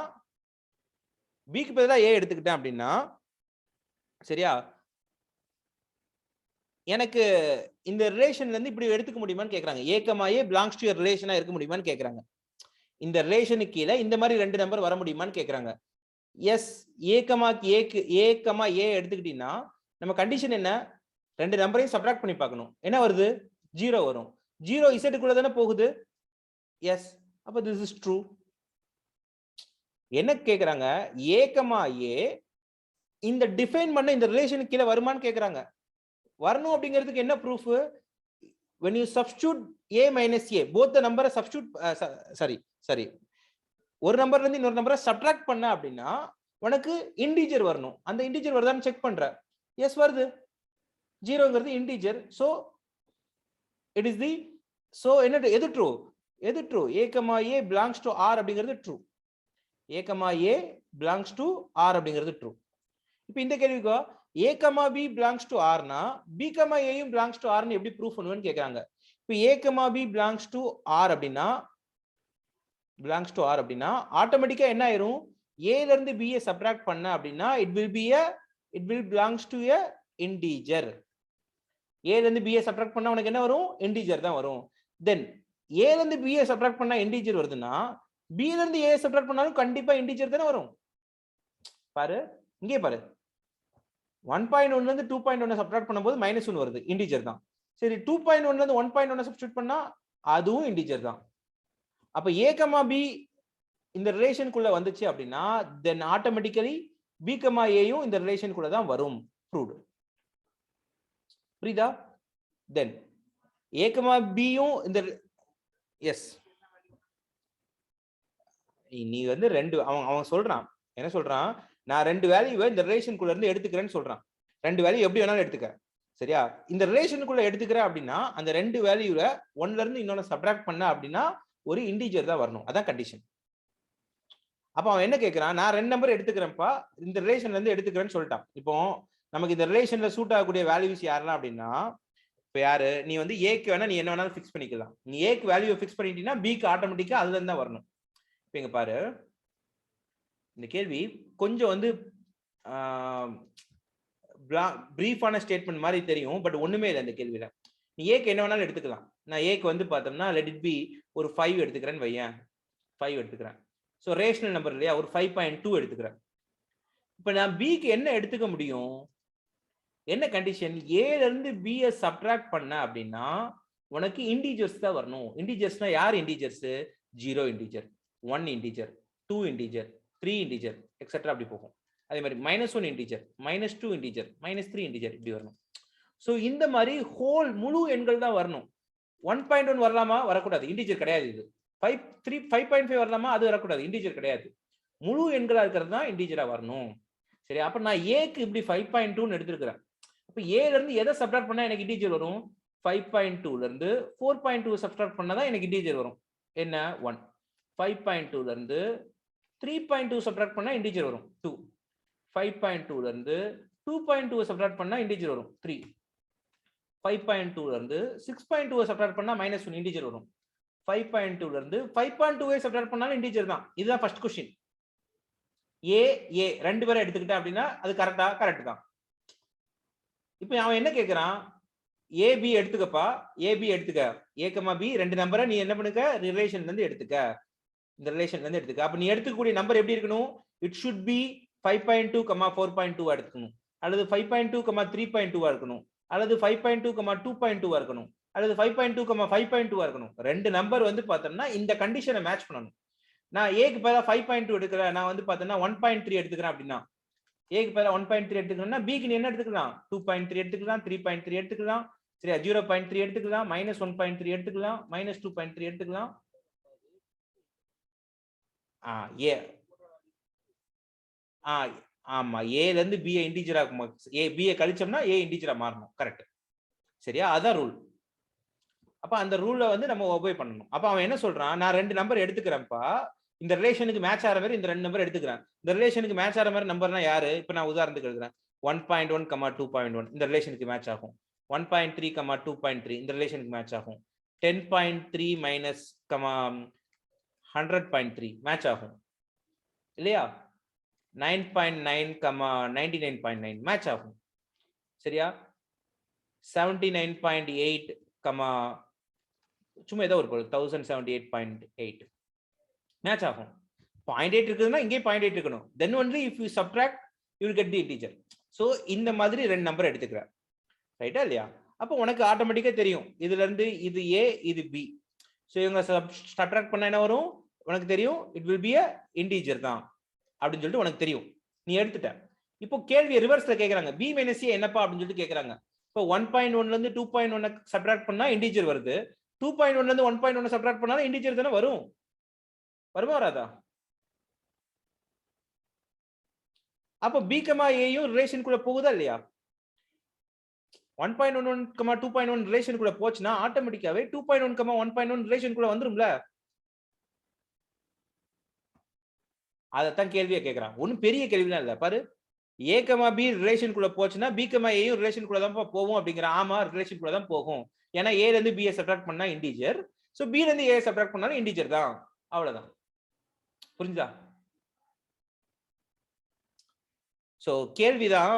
A: பிக்கு பதிலா ஏ எடுத்துக்கிட்டேன் அப்படின்னா, சரியா, எனக்கு இந்த ரிலேஷன்ல இருந்து இப்படி எடுத்துக்க முடியுமான்னு கேக்குறாங்க. ஏ, ஏ பிலாங்ஸ் டு ரிலேஷனா இருக்க முடியுமான்னு கேக்குறாங்க. இந்த ரிலேஷனுக்கு கீழே இந்த மாதிரி ரெண்டு நம்பர் வர முடியுமான்னு கேக்குறாங்க. எஸ், ஏ, ஏ எடுத்துக்கிட்டீங்கன்னா நம்ம கண்டிஷன் என்ன? ரெண்டு நம்பரையும் சப்ராக்ட் பண்ணி பார்க்கணும். என்ன வருது? 0 வரும். 0 இசட்டுக்குள்ள தானே போகுது. எஸ், அப்ப திஸ் இஸ் ட்ரூ. என்ன கேக்குறாங்க? ஏ, ஏ இந்த டிஃபைன் பண்ண இந்த ரிலேஷனுக்கு கீழே வருமான்னு கேக்குறாங்க. வரணும் அப்படிங்கிறதுக்கு என்ன proof? when you substitute a minus a, both the number substitute sorry ஒரு நம்பர்ல இருந்து இன்னொரு நம்பரை சப்ட்ராக்ட் பண்ண அப்படின்னா உனக்கு இன்டிஜர் வரணும். அந்த இன்டிஜர் வருதான்னு செக் பண்ற. எஸ் வருது. 0ங்கிறது integer. So it is the, so என்ன, எது ட்ரூ? எது true? a, a belongs to r அப்படிங்கிறது true. a, a belongs to r அப்படிங்கிறது ட்ரூ. இப்போ இந்த கேள்விக்கு a, b belongs to r னா b, a யும் belongs to r னு எப்படி ப்ரூஃப் பண்ணுவேன்னு கேக்குறாங்க. இப்போ a, b belongs to r அப்படின்னா ஆட்டோமேட்டிக்கா என்ன ஆயிரும்? a ல இருந்து b சப்ட்ராக்ட் பண்ண அப்படின்னா it will belongs to a integer. a ல இருந்து b சப்ட்ராக்ட் பண்ணா உனக்கு என்ன வரும்? இன்டிஜர் தான் வரும். தென் a ல இருந்து b சப்ட்ராக்ட் பண்ணா இன்டிஜர் வருதுன்னா b ல இருந்து a சப்ட்ராக்ட் பண்ணாலும் கண்டிப்பா இன்டிஜர் தானே வரும். பாரு, இங்கே பாரு, 1.1ல இருந்து 2.1 சப்ட்ராக்ட் பண்ணும்போது -1 வருது, இன்டிஜர் தான். சரி, 2.1ல இருந்து 1.1 சப்ஸ்டிட்யூட் பண்ணா அதுவும் இன்டிஜர் தான். அப்ப a, b இந்த ரிலேஷனுக்குள்ள வந்துச்சு அப்படின்னா தென் ஆட்டோமேட்டிக்கலி b, a யும் இந்த ரிலேஷனுக்குள்ள தான் வரும். ப்ரூவ்ட். புரியுதா? தென் a, b யும் இந்த, எஸ், நீ வந்து ரெண்டு, அவன் சொல்றான், என்ன சொல்றான்? நான் ரெண்டு வேல்யூவை இந்த ரிலேஷனுக்குள்ள இருந்து எடுத்துக்கிறேன்னு சொல்றான். ரெண்டு வேல்யூ எப்படி வேணாலும் எடுத்துக்க, சரியா? இந்த ரிலேஷனுக்குள்ள எடுத்துக்கிறேன் அப்படின்னா அந்த ரெண்டு வேல்யூல ஒன்ல இருந்து இன்னொன்னு சப்ட்ராக்ட் பண்ண அப்படின்னா ஒரு இன்டிஜர் தான் வரணும். அதான் கண்டிஷன். அப்ப அவன் என்ன கேட்கிறான்? நான் ரெண்டு நம்பர் எடுத்துக்கிறேன்ப்பா, இந்த ரிலேஷன்ல இருந்து எடுத்துக்கிறேன்னு சொல்லிட்டான். இப்போ நமக்கு இந்த ரிலேஷன்ல சூட் ஆகக்கூடிய வேல்யூஸ் யாரெல்லாம் அப்படின்னா, இப்போ யாரு, நீ வந்து ஏக்கு வேணா நீ என்ன வேணாலும் ஃபிக்ஸ் பண்ணிக்கலாம். நீ ஏக்கு வேல்யூ ஃபிக்ஸ் பண்ணிட்டீங்கன்னா பிக்கு ஆட்டோமேட்டிக்கா அதுல இருந்து தான் வரணும். இப்போ இங்க பாரு, இந்த கேள்வி கொஞ்சம் வந்து பிரீஃபான ஸ்டேட்மெண்ட் மாதிரி தெரியும், பட் ஒண்ணுமே இல்லை இந்த கேள்வியில. நீ ஏக்கு என்ன வேணாலும் எடுத்துக்கலாம். நான் ஏக்கு வந்து பார்த்தோம்னா லெட் இட் பி ஒரு 5 எடுத்துக்கிறேன்னு வையேன், 5 எடுத்துக்கிறேன். ஸோ ரேஷனல் நம்பர் இல்லையா, ஒரு 5.2 எடுத்துக்கிறேன். இப்போ நான் பிக்கு என்ன எடுத்துக்க முடியும்? என்ன கண்டிஷன்? ஏல இருந்து பி சப்ட்ராக்ட் பண்ண அப்படின்னா உனக்கு இன்டிஜர்ஸ் தான் வரணும். இன்டிஜர்ஸ்னா யார் integers? 0 integer, 1 integer, 2 integer, 3 integer etcetera அப்படி போகும். அதே மாதிரி -1 இன்டிஜர், -2 இன்டிஜர், -3 இன்டிஜர் இப்படி வரணும். ஸோ இந்த மாதிரி ஹோல் முழு எண்கள் தான் வரணும். 1.1 வரலாமா? வரக்கூடாது, இன்டிஜர் கிடையாது. இது 5.5 வரலாமா? அது வரக்கூடாது, இன்டிஜர் கிடையாது. முழு எண்களா இருக்கிறது தான் இன்டிஜரா வரணும். சரி, அப்ப நான் ஏக்கு இப்படி 5.2 எடுத்துக்கிறேன். அப்ப ஏல இருந்து எதை சப்ட்ராக்ட் பண்ணா எனக்கு இன்டிஜர் வரும்? 5.2ல இருந்து 4.2 சப்ட்ராக்ட் பண்ணாதான் எனக்கு இன்டிஜர் வரும். என்ன? 1. 5.2ல இருந்து 3.2 சப்ட்ராக்ட் பண்ணா இன்டிஜர் வரும் 2. 5.2ல இருந்து 2.2 சப்ட்ராக்ட் பண்ணா இன்டிஜர் வரும் 3. 5.2 ல இருந்து 6.2 சப்ட்ராக்ட் பண்ணா -1 இன்டிஜர் வரும். 5.2 ல இருந்து 5.2 சப்ட்ராக்ட் பண்ணாலும் இன்டிஜர் தான். இதுதான் ஃபர்ஸ்ட் क्वेश्चन. ஏ ரெண்டு பேரை எடுத்துக்கிட்டா அப்படின்னா அது கரெக்ட் தான். இப்போ அவன் என்ன கேக்குறான், ஏபி எடுத்துக்கப்பா, ஏபி எடுத்துக்க, ஏ கமா பி ரெண்டு நம்பரை நீ என்ன பண்ணுக்க, ரிலேஷன்ல இருந்து எடுத்துக்க, இந்த ரிலேஷன்ல இருந்து எடுத்துக்க. அப்ப நீ எடுத்துக்கக்கூடிய நம்பர் எப்படி இருக்கணும், இட் ஷுட் பி 5.2 4.2 எடுத்துக்கணும், அல்லது 5.2 3.2 இருக்கணும், அல்லது 5.2 2.2 இருக்கணும், அல்லது 5.2 5.2 இருக்கணும். ரெண்டு நம்பர் வந்து பார்த்தோம்னா இந்த கண்டிஷனை மேட்ச் பண்ணணும். நான் ஏக்கு பதிலா 5.2 எடுக்கிறேன், நான் வந்து பார்த்தோம்னா 1.3 எடுத்துக்கிறேன் அப்படின்னா, ஏக்கு பதிலா 1.3 எடுத்துக்கிறேன்னா பிக்கு நீ என்ன எடுத்துக்கலாம், 2.3 எடுத்துக்கலாம், 3.3 எடுத்துக்கலாம், சரியா, 0.3 எடுத்துக்கலாம், -1.3 எடுத்துக்கலாம், -2.3 எடுத்துக்கலாம். ஏ ஆமா, ஏல இருந்து பி இன்டிஜரா பி கழிச்சோம்னா ஏ இன்டிஜரா மாறணும். கரெக்ட், சரியா, அதான் ரூல். அப்ப அந்த ரூலை வந்து நம்ம ஒபே பண்ணணும். அப்ப அவன் என்ன சொல்றான், நான் ரெண்டு நம்பர் எடுத்துக்கிறேன்ப்பா, இந்த ரிலேஷனுக்கு மேட்ச் ஆகிற மாதிரி இந்த ரெண்டு நம்பர் எடுத்துக்கிறேன். இந்த ரிலேஷனுக்கு மேட்ச் ஆகிற மாதிரி நம்பர்னா யாரு, இப்ப நான் உதாரணத்துக்கு எழுதுறேன், 1.1 2.1 இந்த ரிலேஷனுக்கு மேட்ச் ஆகும், 1.3 2.3 இந்த ரிலேஷனுக்கு மேட்ச் ஆகும், 10.3 மைனஸ் 100.3 மேட்ச் ஆகும் இல்லையா, 9.9 99.9 மேட்ச் ஆகும், சரியா, 79.8 சும்மா ஏதோ ஒரு 1078.8 மேட்ச் ஆகும். 0.8 இருக்குதுன்னா இங்கே 0.8 இருக்கணும். Then only if you subtract you will get the integer. So இந்த மாதிரி ரெண்டு நம்பர் எடுத்துக்கிறேன், ரைட்டா இல்லையா. அப்போ உனக்கு ஆட்டோமேட்டிக்கா தெரியும், இதுல இருந்து இது ஏ இது பி, ஸோ இவங்க சப்ட்ராக்ட் பண்ண என்ன வரும் உனக்கு தெரியும், it will be a integer தான் அப்படின்னு சொல்லிட்டு உனக்கு தெரியும், நீ எடுத்துட்ட. இப்போ கேள்வி ரிவர்ஸ்ல கேட்கறாங்க, பி மைனஸ் ஏ என்னப்பா அப்படின்னு சொல்லிட்டு கேட்கறாங்க. இப்போ 1.1ல இருந்து 2.1 சப்ட்ராக்ட் பண்ணா இன்டிஜர் வருது, 2.1ல இருந்து 1.1 சப்ட்ராக்ட் பண்ணாலும் இன்டிஜர் தானே வரும், வருமா வராதா. அப்ப பி கமா ஏயும் ரிலேஷன் கூட போகுதா இல்லையா, 1.11 2.1 ரிலேஷன் கூட போச்சுன்னா ஆட்டோமேட்டிக்காவே 2.1 1.1 ரிலேஷன் கூட வந்துரும்ல. அதத்தான் கேள்வியா கேட்கறான், ஒன்னும் பெரிய கேள்விலாம் இல்ல பாரு. ஏ கமா பி ரிலேஷன் குள்ள போச்சுன்னா பி கமா ஏயும் ரிலேஷன் குள்ள தான் போகும் அப்படிங்கிற. ஆமா, ரிலேஷன் குள்ள தான் போகும், ஏன்னா ஏல இருந்து பி சப்ட்ராக்ட் பண்ணா இன்டிஜர், சோ பி ல இருந்து ஏ சப்ட்ராக்ட் பண்ணாலும் இன்டிஜர் தான், அவ்வளவுதான். புரிஞ்சா. சோ கேள்விதான்,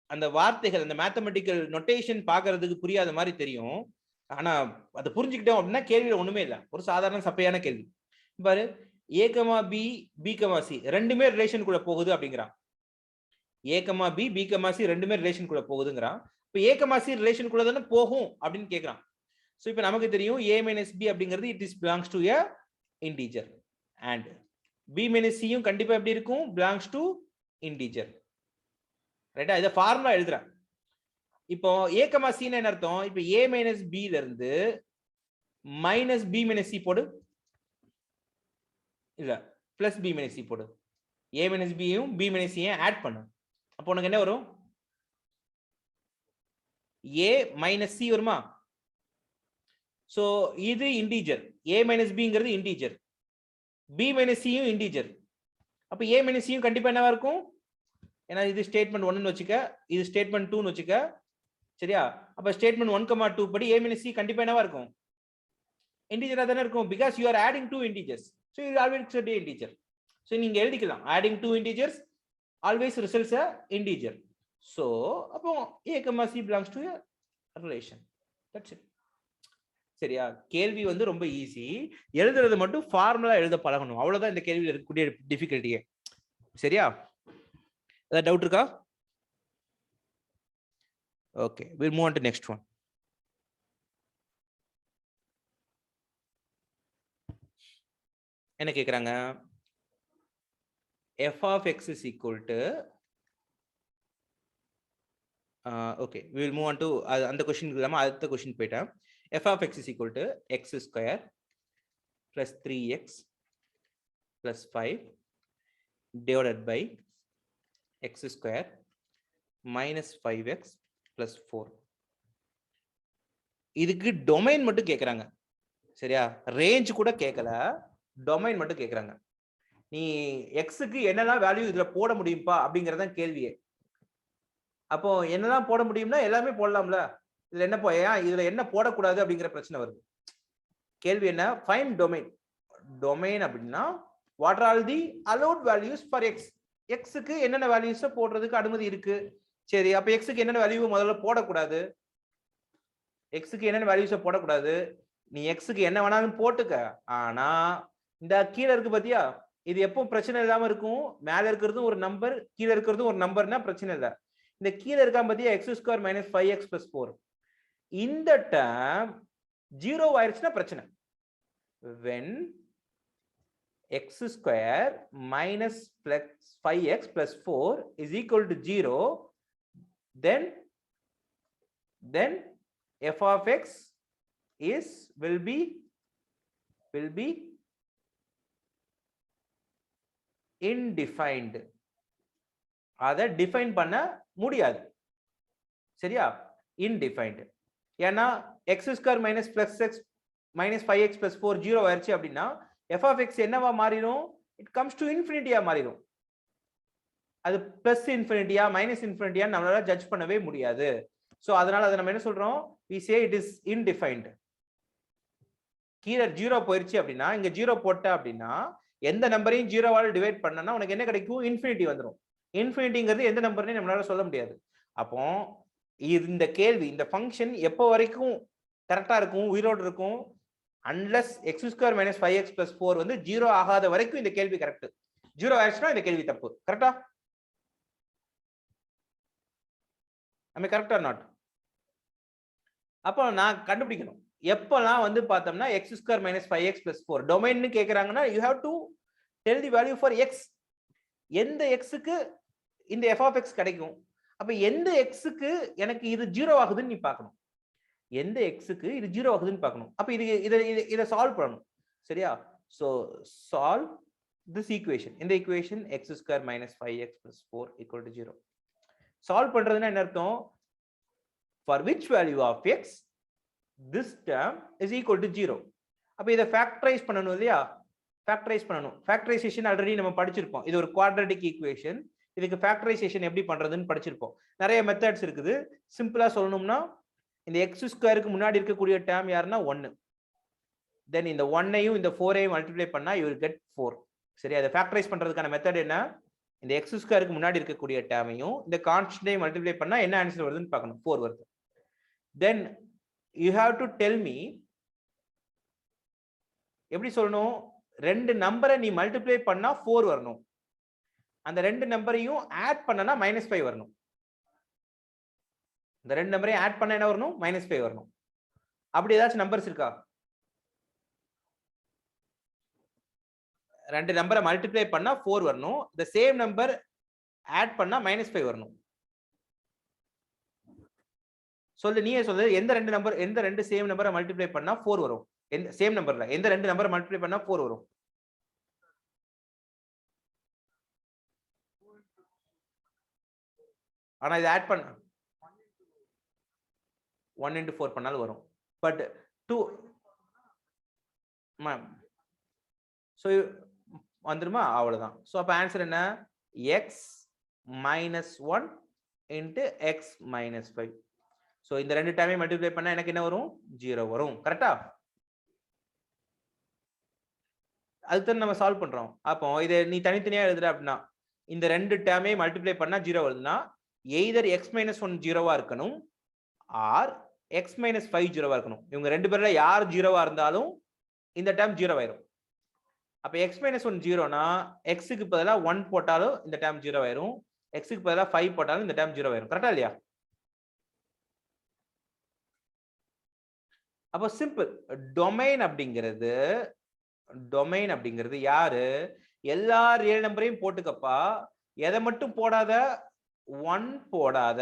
A: அந்த வார்த்தைகள் அந்த மேத்தமெட்டிக்கல் நோட்டேஷன் பாக்குறதுக்கு புரியாத மாதிரி தெரியும், ஆனா அதை புரிஞ்சுக்கிட்டோம் அப்படின்னா கேள்வியில ஒண்ணுமே இல்ல, ஒரு சாதாரண சப்பையான கேள்வி. பாரு, A comma B B comma C ரெண்டுமே ரிலேஷன் கூட போகுது அப்படிங்கிறான். A comma B B comma C ரெண்டுமே ரிலேஷன் கூட போகுதுங்கிறான். இப்போ ஏ கமா சி ரிலேஷன் கூட தானே போகும் அப்படின்னு கேட்கறான். ஸோ இப்போ நமக்கு தெரியும் ஏ மைனஸ் பி அப்படிங்கிறது it is belongs to a integer, and B minus சியும் கண்டிப்பா எப்படி இருக்கும், பிலாங்ஸ் டு இன்டிஜர், ரைட்டா. இதை ஃபார்முலா எழுதுறேன். இப்போ ஏ கமா சின்னு என்ன அர்த்தம், இப்போ ஏ மைனஸ் பில இருந்து மைனஸ் பி மைனஸ் சி போடு, இல்ல பிளஸ் பி மைனஸ் சி போடு, ஏ மைனஸ் பியும் பி மைனஸ் சியும் ஆட் பண்ணு, அப்போ உனக்கு என்ன வரும், ஏ மைனஸ் சி வருமா. சோ இது இன்டிஜர், ஏ மைனஸ் பிங்கிறது இன்டிஜர், பி மைனஸ் சியும் இன்டிஜர், அப்ப ஏ மைனஸ் சியும் கண்டிப்பா என்னவா இருக்கும், ஏன்னா இது ஸ்டேட்மெண்ட் 1ன்னு வச்சுக்க, இது ஸ்டேட்மெண்ட் 2ன்னு வச்சுக்க, சரியா. அப்ப ஸ்டேட்மெண்ட் 1, 2 படி ஏ மைனஸ் சி கண்டிப்பா என்னவா இருக்கும், இன்டிஜரா தானே இருக்கும், because you are adding 2 integers, so you always should be integer. so நீங்க எழுதிக்கலாம், adding 2 integers always results a integer. so அப்போ a comma c belongs to a relation, that's it. சரியா. கேள்வி வந்து ரொம்ப ஈஸி, எழுதுறது மட்டும் ஃபார்முலா எழுத பழகணும், அவ்வளவுதான் இந்த கேள்வியில் இருக்கக்கூடிய டிஃபிகல்ட்டியே. சரியா, ஏதாவது டவுட் இருக்கா? Okay, we'll move on to next one. என்ன கேக்குறாங்க, f of x is equal to okay, we will move on to அந்த क्वेश्चन இல்லாம அடுத்த क्वेश्चन போய்ட்டேன். f of x is equal to x square plus 3x plus 5 divided by x square minus 5x plus 4. இதுக்கு domain மட்டும் கேக்குறாங்க, சரியா, range கூட கேட்கல, டொமைன் மட்டும் கேக்குறாங்க. நீ எக்ஸுக்கு என்னெல்லாம் வேல்யூ இதுல போட முடியும்பா அப்படிங்கறதான் கேள்வியே. அப்போ என்னெல்லாம் போட முடியும்னா எல்லாமே போடலாம்ல, இதுல என்ன போயா இதுல என்ன போடக்கூடாது அப்படிங்கிற பிரச்சனை வருது. கேள்வி என்ன? Find domain. டொமைன் அப்படின்னா what are all the allot values for x. எக்ஸுக்கு என்னென்ன வேல்யூஸை போடுறதுக்கு அனுமதி இருக்கு. சரி, அப்ப எக்ஸுக்கு என்னென்ன வேல்யூ முதல்ல போடக்கூடாது. எக்ஸுக்கு என்னென்ன வேல்யூஸை போடக்கூடாது. நீ எக்ஸுக்கு என்ன வேணாலும் போட்டுக்க, ஆனா இந்த கீழே இருக்கு பாத்தியா, இது எப்போ பிரச்சனை இல்லாம இருக்கும். மேல இருக்கிறதும் ஒரு நம்பர், கீழே இருக்கிறதும் ஒரு நம்பர்னா பிரச்சனை இல்லை. இந்த கீழே இருக்கா பாத்தியா எக்ஸ் ஸ்கொயர் மைனஸ் 5x + 4, இந்த டேர்ம் 0 ஆயிடுச்சுன்னா பிரச்சனை. when x square minus 5x plus 4 is equal to 0, then f of x will be indefined. அதை டிஃபைன் பண்ண முடியாது. சரியா? indefined. ஏன்னா x square minus plus x minus 5x plus 4 0 ஆயிருச்சு அப்படின்னா f of x என்னவா மாறிடும்? it comes to infinity ஆ மாறிடும். அது பிளஸ் இன்ஃபினிட்டியா மைனஸ் இன்ஃபினிட்டியா நம்மளால ஜட்ஜ் பண்ணவே முடியாது. சோ அதனால அதை நம்ம என்ன சொல்றோம்? we say it is indefined. கீழே 0 போயிருச்சு அப்படின்னா, இங்க 0 போட்ட அப்படின்னா எந்த நம்பரையும் 0 ஆல டிவைட் பண்ணனா உனக்கு என்ன கிடைக்கும்? இன்ஃபினிட்டி வந்துரும். இன்ஃபினிட்டிங்கிறது எந்த நம்பர்னே நம்மளால சொல்ல முடியாது. அப்போ இந்த கேள்வி, இந்த ஃபங்க்ஷன் எப்போ வரைக்கும் கரெக்டா இருக்கும், உயிரோடு இருக்கும்? Unless x square minus 5x plus 4 வந்து 0 ஆகாத வரைக்கும் இந்த கேள்வி கரெக்ட். 0 ஆயிடுச்சுன்னா இந்த கேள்வி தப்பு. கரெக்டா? நம்ம கரெக்டா நாட்? அப்போ நான் கண்டுபிடிக்கணும் எப்பெல்லாம் வந்து பார்த்தோம்னா x square minus 5x plus 4 டொமைன்னு கேட்கறாங்கன்னா you have to tell the value for x. எந்த xக்கு இந்த f of x கிடைக்கும்? அப்ப எந்த xக்கு எனக்கு இது 0 ஆகுதுன்னு நீ பார்க்கணும். எந்த xக்கு இது 0 ஆகுதுன்னு பார்க்கணும். அப்ப இத சால்வ் பண்ணணும். சரியா? So solve this equation. இந்த equation x square minus 5x plus 4 equal to 0. Solve பண்றதுன்னா என்ன அர்த்தம்? for which value of x this term is equal to 0. அப்ப இத ஃபேக்டரைஸ் பண்ணனும் இல்லையா? ஃபேக்டரைஸ் பண்ணனும். ஃபேக்டரைசேஷன் ஆல்ரெடி நம்ம படிச்சிருப்போம். இது ஒரு குவாட்ராட்டிக் ஈக்குவேஷன். இதுக்கு ஃபேக்டரைசேஷன் எப்படி பண்றதுன்னு படிச்சிருப்போம். நிறைய மெத்தட்ஸ் இருக்குது. சிம்பிளா சொல்லணும்னா இந்த x ஸ்கொயருக்கு முன்னாடி இருக்கக்கூடிய டேர்ம் யாருன்னா 1. தென் இந்த 1ஐயும் இந்த 4ஐயும் மல்டிப்ளை பண்ணா you will get 4. சரி, அதை ஃபேக்டரைஸ் பண்றதுக்கான மெத்தட் என்ன? இந்த x ஸ்கொயருக்கு முன்னாடி இருக்கக்கூடிய டேர்மையும் இந்த கான்ஸ்டன்ட்டையும் மல்டிப்ளை பண்ணா என்ன ஆன்சர் வருதுன்னு பார்க்கணும். 4 வருது. then you have to tell me எப்படி சொல்லணும்? ரெண்டு நம்பரை நீ மல்டிப்ளை பண்ணா 4 வரணும். அந்த ரெண்டு நம்பரையும் ஆட் பண்ணனா -5 வரணும். இந்த ரெண்டு நம்பரையும் ஆட் பண்ணா என்ன வரணும்? -5 வரணும். அப்படி ஏதாச்சும் நம்பர்ஸ் இருக்கா? ரெண்டு நம்பரை மல்டிப்ளை பண்ணா 4 வரணும். the same நம்பர் ஆட் பண்ணா -5 வரணும். சொல்லு, நீயே சொல்லு. எந்த ரெண்டு சேம் நம்பரை மல்டிப்ளை பண்ணா 4 வரும்? எந்த சேம் நம்பர்ல எந்த ரெண்டு நம்பரை மல்டிப்ளை பண்ணா 4 வரும்? ஆனா இது ஆட் பண்ண 1 into 4 பண்ணாலும் வரும். பட் 2 சோ வந்துருமா? அவ்வளவுதான். சோ அப்ப ஆன்சர் என்ன? x minus 1 into x minus 5. So இந்த ரெண்டு டைமையும் மல்டிப்ளை பண்ணா எனக்கு என்ன வரும்? 0 வரும். கரெக்டா? அதுதான் நம்ம சால்வ் பண்றோம். அப்போ இதை நீ தனித்தனியா எழுதுற அப்படின்னா இந்த ரெண்டு டேர்மையும் மல்டிப்ளை பண்ணா 0 வருதுன்னா எய்தர் x minus 1 0வா இருக்கணும் ஆர் x minus 5 0வா இருக்கணும். இவங்க ரெண்டு பேர்ல யார் 0வா இருந்தாலும் இந்த டேர்ம் 0 ஆயிரும். அப்ப x minus 1 0னா x-க்கு பதிலா 1 போட்டாலும் இந்த டேர்ம் 0 ஆயிரும். x-க்கு பதிலா 5 போட்டாலும் இந்த டேர்ம் 0 ஆயிரும். கரெக்டா இல்லையா? அப்போ சிம்பிள். டொமைன் அப்படிங்கிறது யாரு? எல்லா ரியல் நம்பரையும் போட்டுக்கப்பா. எதை மட்டும் போடாத? 1 போடாத,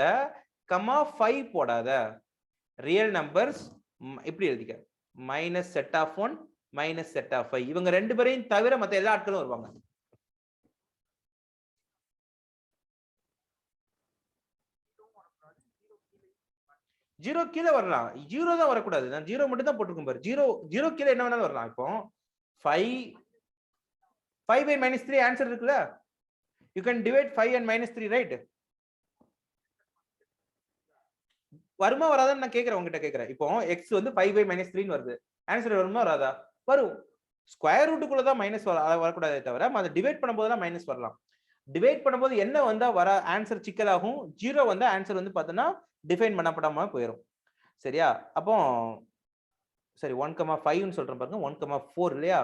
A: 5 போடாத. ரியல் நம்பர்ஸ் இப்படி எழுதிக்க. Minus set of 1 minus set of 5. இவங்க ரெண்டு பேரையும் தவிர மத்த எல்லா ஆட்களும் வருவாங்க. ஜீரோ கீழே வரலாம். 0 தான் வரக்கூடாது. நான் 0 மட்டும் தான் போட்டுருக்கேன் பாரு. 0 கீழே என்ன வேணாலும் வரலாம். இப்போ 5 by -3 ஆன்சர் இருக்குல்ல? you can divide 5 and -3, right? வருமா வராதான்னு நான் கேட்கறேன், உங்ககிட்ட கேட்கறேன். இப்போ எக்ஸ் வந்து 5/-3 வருது. ஆன்சர் வருமா வராதா? வரும். ஸ்கொயர் ரூட்டுக்குள்ள தான் மைனஸ் வரக்கூடாதே தவிர அதை டிவைட் பண்ணும்போது மைனஸ் வரலாம். டிவைட் பண்ணும்போது என்ன வந்தா வர ஆன்சர் சிக்கலாகும், 0 வந்தா ஆன்சர் வந்து பார்த்தோன்னா டிஃபைன் பண்ணப்படாம போயிடும். சரியா? அப்போ சரி 1,5ன்னு சொல்றேன் பாருங்க. 1,4 இல்லையா?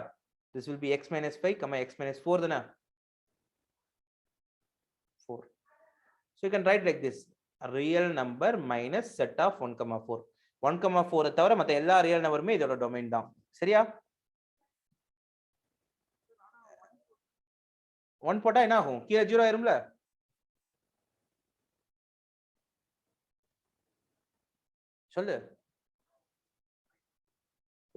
A: This will be x minus 5, x minus 4 தானே? 4. So you can write like this. Real number minus set of 1,4. 1,4 தவிர மத்த எல்லா ரியல் நம்பருமே இதோட டொமைன் தான். சரியா? 1 போட்டா என்ன ஆகும்? கீழே 0 ஆயிரும்ல? சொல்லு.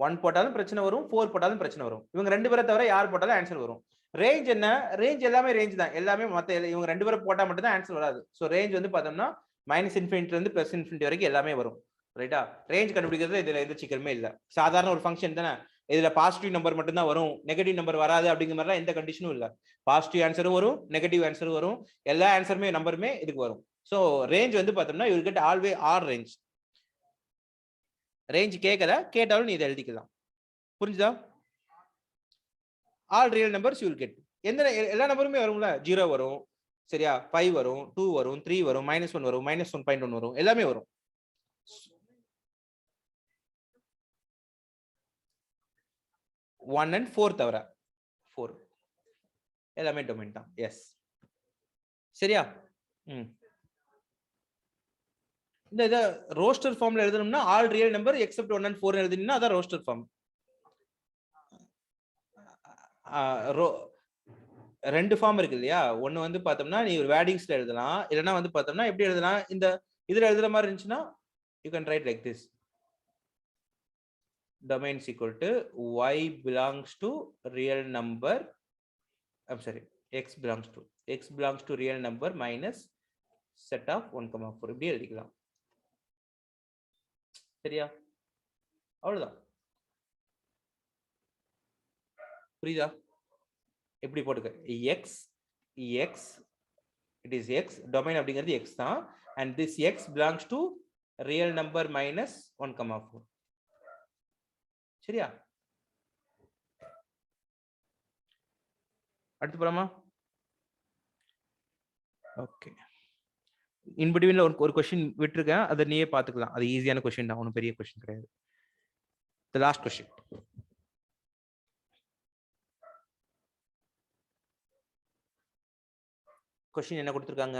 A: 1 போட்டாலும் பிரச்சனை வரும், 4 போட்டாலும் பிரச்சனை வரும். இவங்க ரெண்டு பேரை தவிர யார் போட்டாலும் ஆன்சர் வரும். ரேஞ்ச் என்ன? ரேஞ்ச் எல்லாமே ரேஞ்ச் தான். எல்லாமே மத்த இவங்க ரெண்டு பேரை போட்டா மட்டும் தான் ஆன்சர் வராது. சோ ரேஞ்ச் வந்து பார்த்தோம்னா -∞ இருந்து +∞ வரைக்கும் எல்லாமே வரும். ரைட்டா? ரேஞ்ச் கண்டுபிடிக்கிறது இதுல எந்த சிக்கலுமே இல்ல. சாதாரண ஒரு ஃபங்க்ஷன் தானே. இதுல பாசிட்டிவ் நம்பர் மட்டும் தான் வரும், நெகட்டிவ் நம்பர் வராது அப்படிங்கிற மாதிரி எந்த கண்டிஷனும் இல்ல. பாசிட்டிவ் ஆன்சரும் வரும், நெகட்டிவ் ஆன்சரும் வரும், எல்லா ஆன்சருமே நம்பருமே இதுக்கு வரும். சோ ரேஞ்ச் வந்து பார்த்தோம்னா you will get always R range. Range கேட்கல, கேட்டாலும் நீ இதை எழுதிக்கலாம். புரிஞ்சுதா? All real numbers you will get. எந்த எல்லா நம்பருமே வரும்ல. 0 வரும், சரியா? 5 வரும், 2 வரும், 3 வரும், -1 வரும், -1.1 வரும், எல்லாமே வரும். 1 and 4 தவிர 4 எல்லாமே டொமைன் தான். எஸ், சரியா? இந்த இதை ரோஸ்டர் ஃபார்ம்ல எழுதணும்னா all real number except 1 and 4 எழுதினீங்கன்னா அதான் ரோஸ்டர் ஃபார்ம். ரெண்டு ஃபார்ம் இருக்கு இல்லையா? ஒன்னு வந்து பார்த்தோம்னா நீ ஒரு வேர்டிங்ஸ்ல எழுதலாம், இல்லைன்னா வந்து பார்த்தோம்னா எப்படி எழுதலாம், இந்த இதுல எழுதுற மாதிரி இருந்துச்சுன்னா you can write like this. Domain is equal to y belongs to real number, I'm sorry, x belongs to real number minus set of 1,4 இப்படி எழுதிக்கலாம். சரியா? அவ்வளவுதான். புரியுதா? எப்படி போட்டுக்க? x it is x, domain அப்படிங்கிறது x தான், and this x belongs to real number minus 1,4. சரியா? அடுத்து போலாமா? ஓகே. இன் பிட்வீன்ல ஒரு क्वेश्चन விட்டுருக்கேன், அதை நீயே பாத்துக்கலாம். அது ஈஸியான क्वेश्चन தான், ஒன்றும் பெரிய क्वेश्चन கிடையாது. The last question. क्वेश्चन என்ன கொடுத்திருக்காங்க?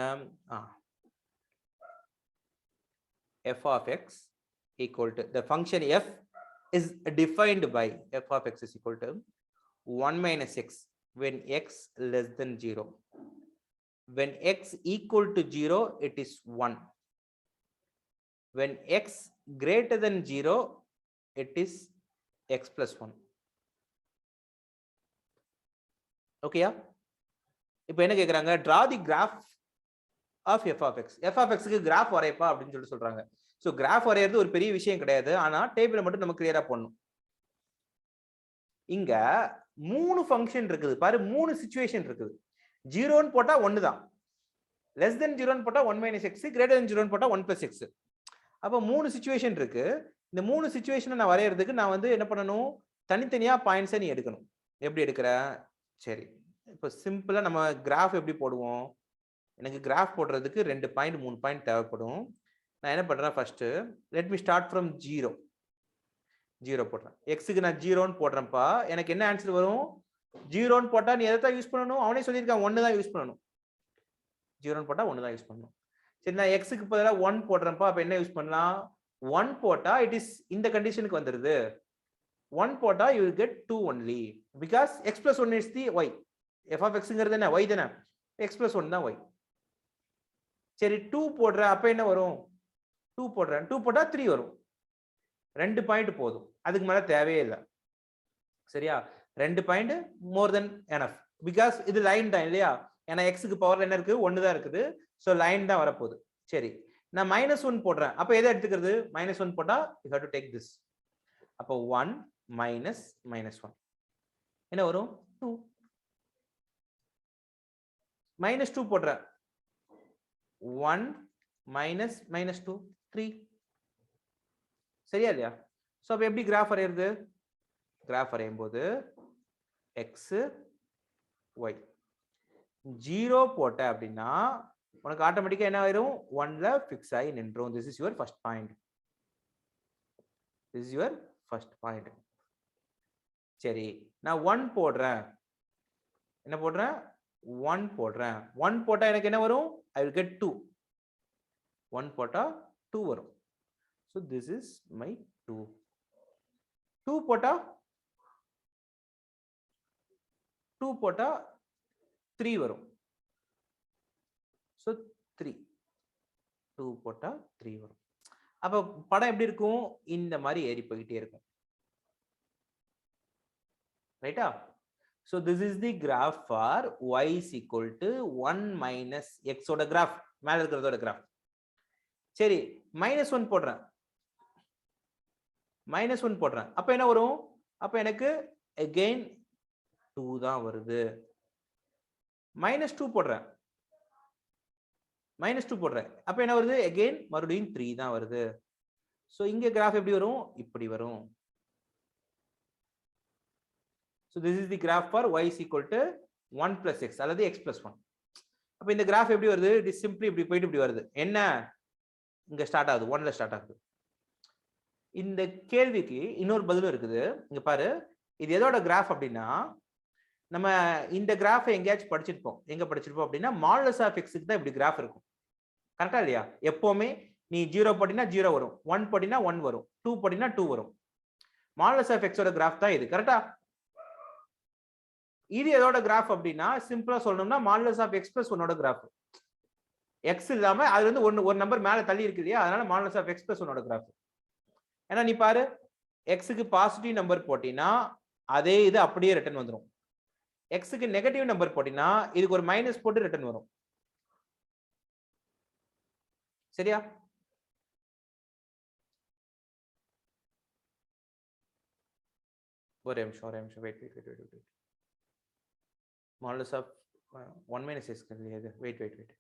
A: f of x equal to, the function f is defined by f of x is equal to 1 minus x when x less than 0. When x equal to 0, it is 1. When x greater than 0, it is x plus 1. Okay? இப்போ என்ன கேக்குறாங்க? draw the graph of f of x. f of x க்கு graph வரையப்பா அப்படின்னு சொல்றாங்க. So graph வரையறது ஒரு பெரிய விஷயம் கிடையாது, ஆனா டேபிளை மட்டும் நம்ம கிளியரா பண்ணணும். இங்க 3 ஃபங்க்ஷன் இருக்குது பாரு, 3 சிச்சுவேஷன் இருக்குது. 0ன்னு போட்டா 1 தான், less than 0ன்னு போட்டா 1 minus x, greater than 0ன்னு போட்டா 1 plus x. அப்ப 3 சிச்சுவேஷன் இருக்கு. இந்த 3 சிச்சுவேஷனை நான் வரையறதுக்கு நான் வந்து என்ன பண்ணணும்? தனித்தனியா பாயிண்ட்ஸை நீ எடுக்கணும். எப்படி எடுக்கிற? சரி, இப்போ சிம்பிளா நம்ம கிராஃப் எப்படி போடுவோம்? எனக்கு கிராஃப் போடுறதுக்கு 2 பாயிண்ட் 3 பாயிண்ட் தேவைப்படும். நான் என்ன பண்றேன்? First let me start from 0 போடுறேன். எக்ஸுக்கு நான் 0ன்னு போடுறேன்ப்பா. எனக்கு என்ன ஆன்சர் வரும்? 0ன்னு போட்டா நீ எதை தான் யூஸ் பண்ணணும்? அவனே சொல்லியிருக்கான் 1 தான் யூஸ் பண்ணணும். 0ன்னு போட்டா 1 தான் யூஸ் பண்ணணும். சரி, நான் எக்ஸுக்கு பதிலா 1 போடுறேன்ப்பா. அப்ப என்ன யூஸ் பண்ணலாம்? 1 போட்டா இட் இஸ் இந்த கண்டிஷனுக்கு வந்துருது. 1 போட்டா you will get 2 only because x plus 1 is the y. f of xங்கிறது என்ன? y தானே. x plus 1 தான் y. சரி, 2 போடுற, அப்ப என்ன வரும்? 2 போடுறேன், 2 போட்டா 3 வரும். 2 பாயிண்ட் போதும், அதுக்கு மேல தேவையே இல்லை. சரியா? 2 point more then enough because இது லைன் தான் இல்லையா? ஏன்னா எக்ஸுக்கு பவர் என்ன இருக்கு? 1 தான் இருக்குது. சோ லைன் தான் வரப்போகுது. சரி, நான் -1 போடுறேன். அப்ப எதை எடுத்துக்கிறது? -1 போட்டா you have to take this. அப்போ 1 minus -1 என்ன வரும்? 2. -2 போடுறேன். 1 minus -2 3. சரியா இல்லையா? ஸோ அப்போ எப்படி கிராஃப் வரையிறது? கிராஃப் வரையும் போது எக்ஸ் ஒய் 0 போட்ட அப்படின்னா உனக்கு ஆட்டோமேட்டிக்கா என்ன ஆயிரும்? 1ல ஃபிக்ஸ் ஆகி நின்றோம். This is your first point. This is your first point. சரி, நான் 1 போடுறேன். என்ன போடுறேன்? 1 போடுறேன். 1 போட்டா எனக்கு என்ன வரும்? I will get 2. 1 போட்டா 2 வரும். So this is my 2. 2 போட்டா 3 வரும். So 3. 2 போட்டா 3 வரும். அப்ப படம் எப்படி இருக்கும்? இந்த மாதிரி ஏறி போயிட்டே இருக்கும். ரைட்டா? So this is the graph for y is equal to 1 minus x ஓட graph. மேல இருக்கிறதோட graph. சரி, -1 போடுறேன். -1 போடுறேன். அப்ப என்ன வரும்? அப்ப எனக்கு again 2 தான் வருது. -2 போடுறேன். -2 போடுறேன். அப்ப என்ன வருது? again மறுபடியும் 3 தான் வருது. சோ இங்க graph எப்படி வரும்? இப்படி வரும். So this is the graph for y is equal to 1 plus x அல்லது x plus 1. அப்ப இந்த graph எப்படி வருது? It is simply இப்படி போயிட்டு இப்படி வருது. என்ன? இங்க ஸ்டார்ட் ஆகுது. 1ல ஸ்டார்ட் ஆகுது. இந்த கேள்விக்கு இன்னொரு பதிலும் இருக்குது. இங்க பாரு, இது எதோட கிராஃப் அப்படின்னா, நம்ம இந்த கிராஃபை எங்கேயாச்சும் படிச்சிருப்போம். எங்க படிச்சிருப்போம் அப்படின்னா மாடுலஸ் ஆஃப் எக்ஸ்க்கு தான் இப்படி கிராஃப் இருக்கும். கரெக்டா இல்லையா? எப்பவுமே நீ 0 போட்டினா 0 வரும், 1 போட்டினா 1 வரும், 2 போட்டினா 2 வரும். மாடுலஸ் ஆஃப் எக்ஸோட கிராஃப் தான் இது. கரெக்டா? இது எதோட கிராஃப் அப்படின்னா சிம்பிளா சொல்லணும்னா மாடுலஸ் ஆஃப் எக்ஸ் பிளஸ் 1ஓட கிராஃப். எக்ஸ் இல்லாம அது வந்து ஒரு நம்பர் மேல தள்ளி இருக்கு இல்லையா? அதனால மாடுலஸ் ஆஃப் எக்ஸ் பிளஸ் 1ஓட கிராஃப். ஏன்னா நீ பாரு, எக்ஸுக்கு பாசிட்டிவ் நம்பர் போட்டினா அதே இது அப்படியே ரிட்டர்ன் வந்துடும். எக்ஸுக்கு நெகட்டிவ் நம்பர் போட்டினா இதுக்கு ஒரு மைனஸ் போட்டு ரிட்டர்ன் வரும். சரியா? ஒரே நிமிஷம் wait. Modulus of 1 minus x இல்லையா? வெயிட்.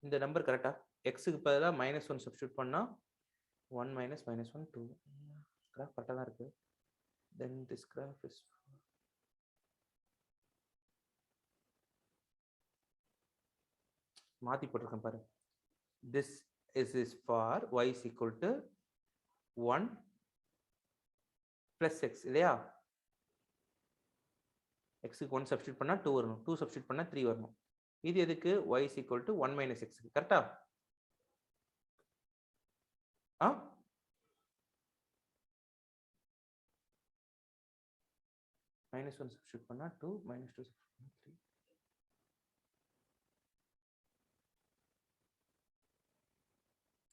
A: இந்த நம்பர் கரெக்டா? எக்ஸுக்கு பதிலா -1 சப்ஸ்டிட்யூட் பண்ணா 1 minus -1 2. கிராஃப் கரெக்டா தான் இருக்கு. Then this graph is மாத்தி போட்டுருக்கேன் பாரு. This is for y is equal to 1 plus x இல்லையா? எக்ஸுக்கு 1 சப்ஸ்டிட்யூட் பண்ணா 2 வரணும், 2 சப்ஸ்டிட்யூட் பண்ணா 3 வரணும். இது எதுக்கு? y is equal to 1 minus x. கரெக்டா? -1 சப்ஸ்டிட்யூட் பண்ணா 2, -2 சப்ஸ்டிட்யூட் பண்ணா 3.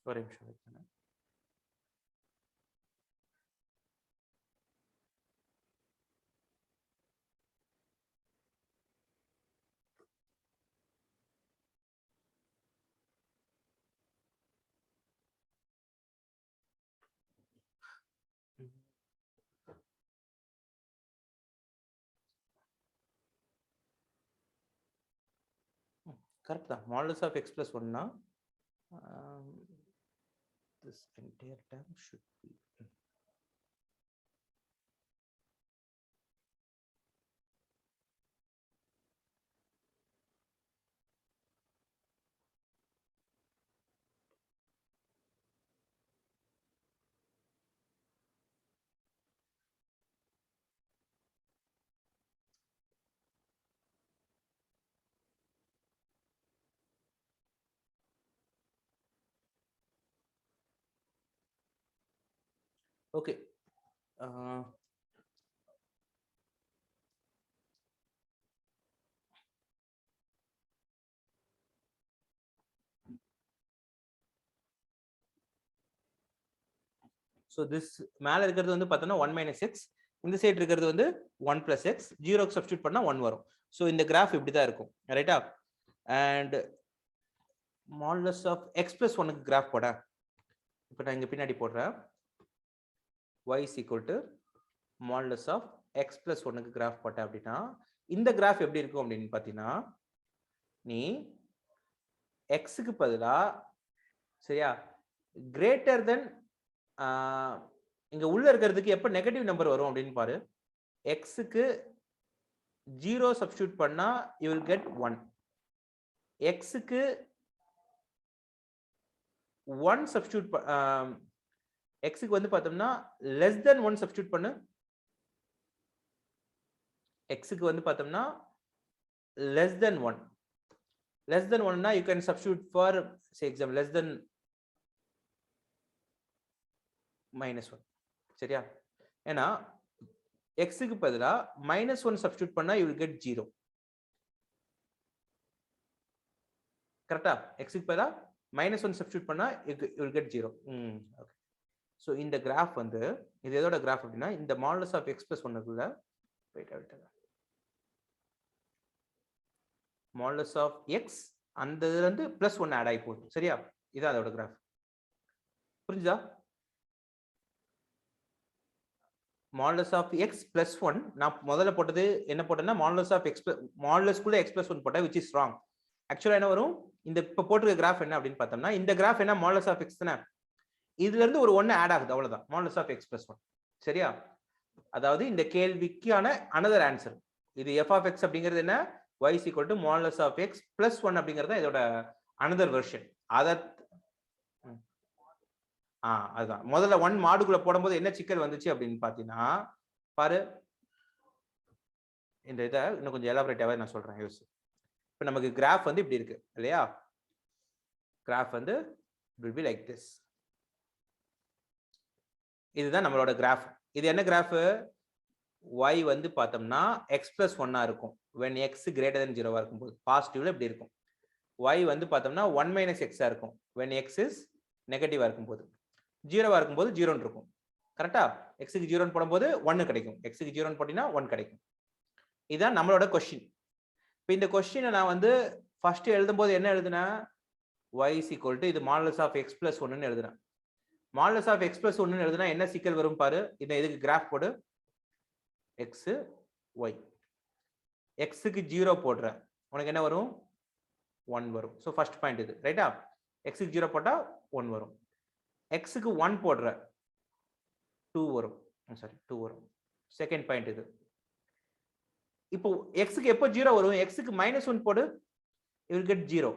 A: ஒரே நிமிஷம் வெயிட் பண்ணு. கரெக்ட் தான். மாடுலஸ் ஆஃப் எக்ஸ் பிளஸ் 1னா this entire term should be okay. So this மேல இருக்கிறது வந்து பார்த்தோம்னா 1 minus x, இந்த சைடு இருக்கிறது வந்து 1 plus x. 0க்கு சப்ஸ்டிட்யூட் பண்ணா 1 வரும். ஸோ இந்த கிராஃப் இப்படி தான் இருக்கும். ரைட்டா? And modulus of X plus 1க்கு கிராஃப் போட இப்போ நான் இங்க பின்னாடி போடுறேன். y is equal to modulus of X plus 1க்கு கிராஃப் போட்ட அப்படின்னா இந்த கிராஃப் எப்படி இருக்கும் அப்படின்னு பார்த்தீங்கன்னா, நீ எக்ஸுக்கு பதிலா சரியா கிரேட்டர் தென் இங்க உள்ள இருக்கிறதுக்கு எப்ப நெகட்டிவ் நம்பர் வரும் அப்படின்னு பாரு. எக்ஸுக்கு 0 சப்ஸ்டியூட் பண்ணா you will get 1. எக்ஸுக்கு 1 சப்ஸ்டியூட் எக்ஸுக்கு வந்து பார்த்தோம்னா less than 1 சப்ஸ்டியூட் பண்ணு. எக்ஸுக்கு வந்து பார்த்தோம்னா less than 1. less than 1 னா you can substitute for say example less than -1. சரியா? ஏன்னா எக்ஸுக்கு பதிலா -1 சப்ஸ்டியூட் பண்ணா you will get 0. கரெக்டா? எக்ஸுக்கு பதிலா -1 சப்ஸ்டியூட் பண்ணா you will get 0. Okay. So இந்த கிராஃப் வந்து இது எதோட கிராஃப் அப்படின்னா இந்த மாடுலஸ் ஆஃப் x + 1 குள்ள வெயிட் ஆயிடுங்க. மாடுலஸ் ஆஃப் x அந்த இதுல இருந்து +1 ஆட் ஆகி போகுது. சரியா? இது அதோட கிராஃப். புரிஞ்சுதா? மாடுலஸ் ஆஃப் x + 1 நான் முதல்ல போட்டது என்ன போட்டேன்னா மாடுலஸ் ஆஃப் x மாடுலஸ் குள்ள x + 1 போட்டா which is wrong. ஆக்சுவலா என்ன வரும்? இந்த இப்ப போட்டுருக்க கிராஃப் என்ன அப்படின்னு பார்த்தோம்னா இந்த கிராஃப் என்ன மாடுலஸ் ஆஃப் x தானே. இதுல இருந்து ஒரு 1 ஆட் ஆகுது அவ்வளவுதான். Modulus of x + 1. சரியா? அதாவது இந்த கேள்விக்கான another ஆன்சர். இது f of x அப்படிங்கிறது என்ன? y = மாடுலஸ் ஆஃப் x + 1 அப்படிங்கிறது இதோட another வெர்ஷன். அத அதுதான் முதல்ல 1 மாடுக்குள்ள போடும்போது என்ன சிக்கல் வந்துச்சு அப்படின்னு பாத்தீங்கன்னா பாரு இந்த இதை இன்னும் கொஞ்சம் எலாபரேட்டாவே நான் சொல்றேன் யூஸ். இப்போ நமக்கு கிராஃப் வந்து இப்படி இருக்கு இல்லையா? கிராஃப் வந்து will be like this. இதுதான் நம்மளோட கிராஃப். இது என்ன கிராஃப்? y வந்து பார்த்தோம்னா x + 1 இருக்கும் when x greater than 0 இருக்கும்போது பாசிட்டிவ்ல இப்படி இருக்கும். y வந்து பார்த்தோம்னா 1 - x இருக்கும் when x is நெகட்டிவா இருக்கும்போது. 0 இருக்கும்போது 0 இருக்கும். கரெக்டா? x க்கு 0 போடும்போது 1 கிடைக்கும். x க்கு 0 போட்டினா 1 கிடைக்கும். இதான் நம்மளோட क्वेश्चन. இப்போ இந்த क्वेश्चனை நான் வந்து ஃபர்ஸ்ட் எழுதும்போது என்ன எழுதுனா y = இது மாடுலஸ் ஆஃப் x + 1 ன்னு எழுதுறேன். மாடுலஸ் ஆஃப் x + 1 ன்னு எழுதுனா என்ன சிக்கல் வரும் பாரு. இத இதுக்கு கிராஃப் போடு. x y x க்கு 0 போடுற உனக்கு என்ன வரும்? 1 வரும். சோ ஃபர்ஸ்ட் பாயிண்ட் இது. ரைட்டா? x க்கு 0 போட்டா 1 வரும். x க்கு 1 போடுற 2 வரும். சாரி 2 வரும். செகண்ட் பாயிண்ட் இது. இப்போ x க்கு எப்போ 0 வரும்? x க்கு -1 போடு. you will get 0.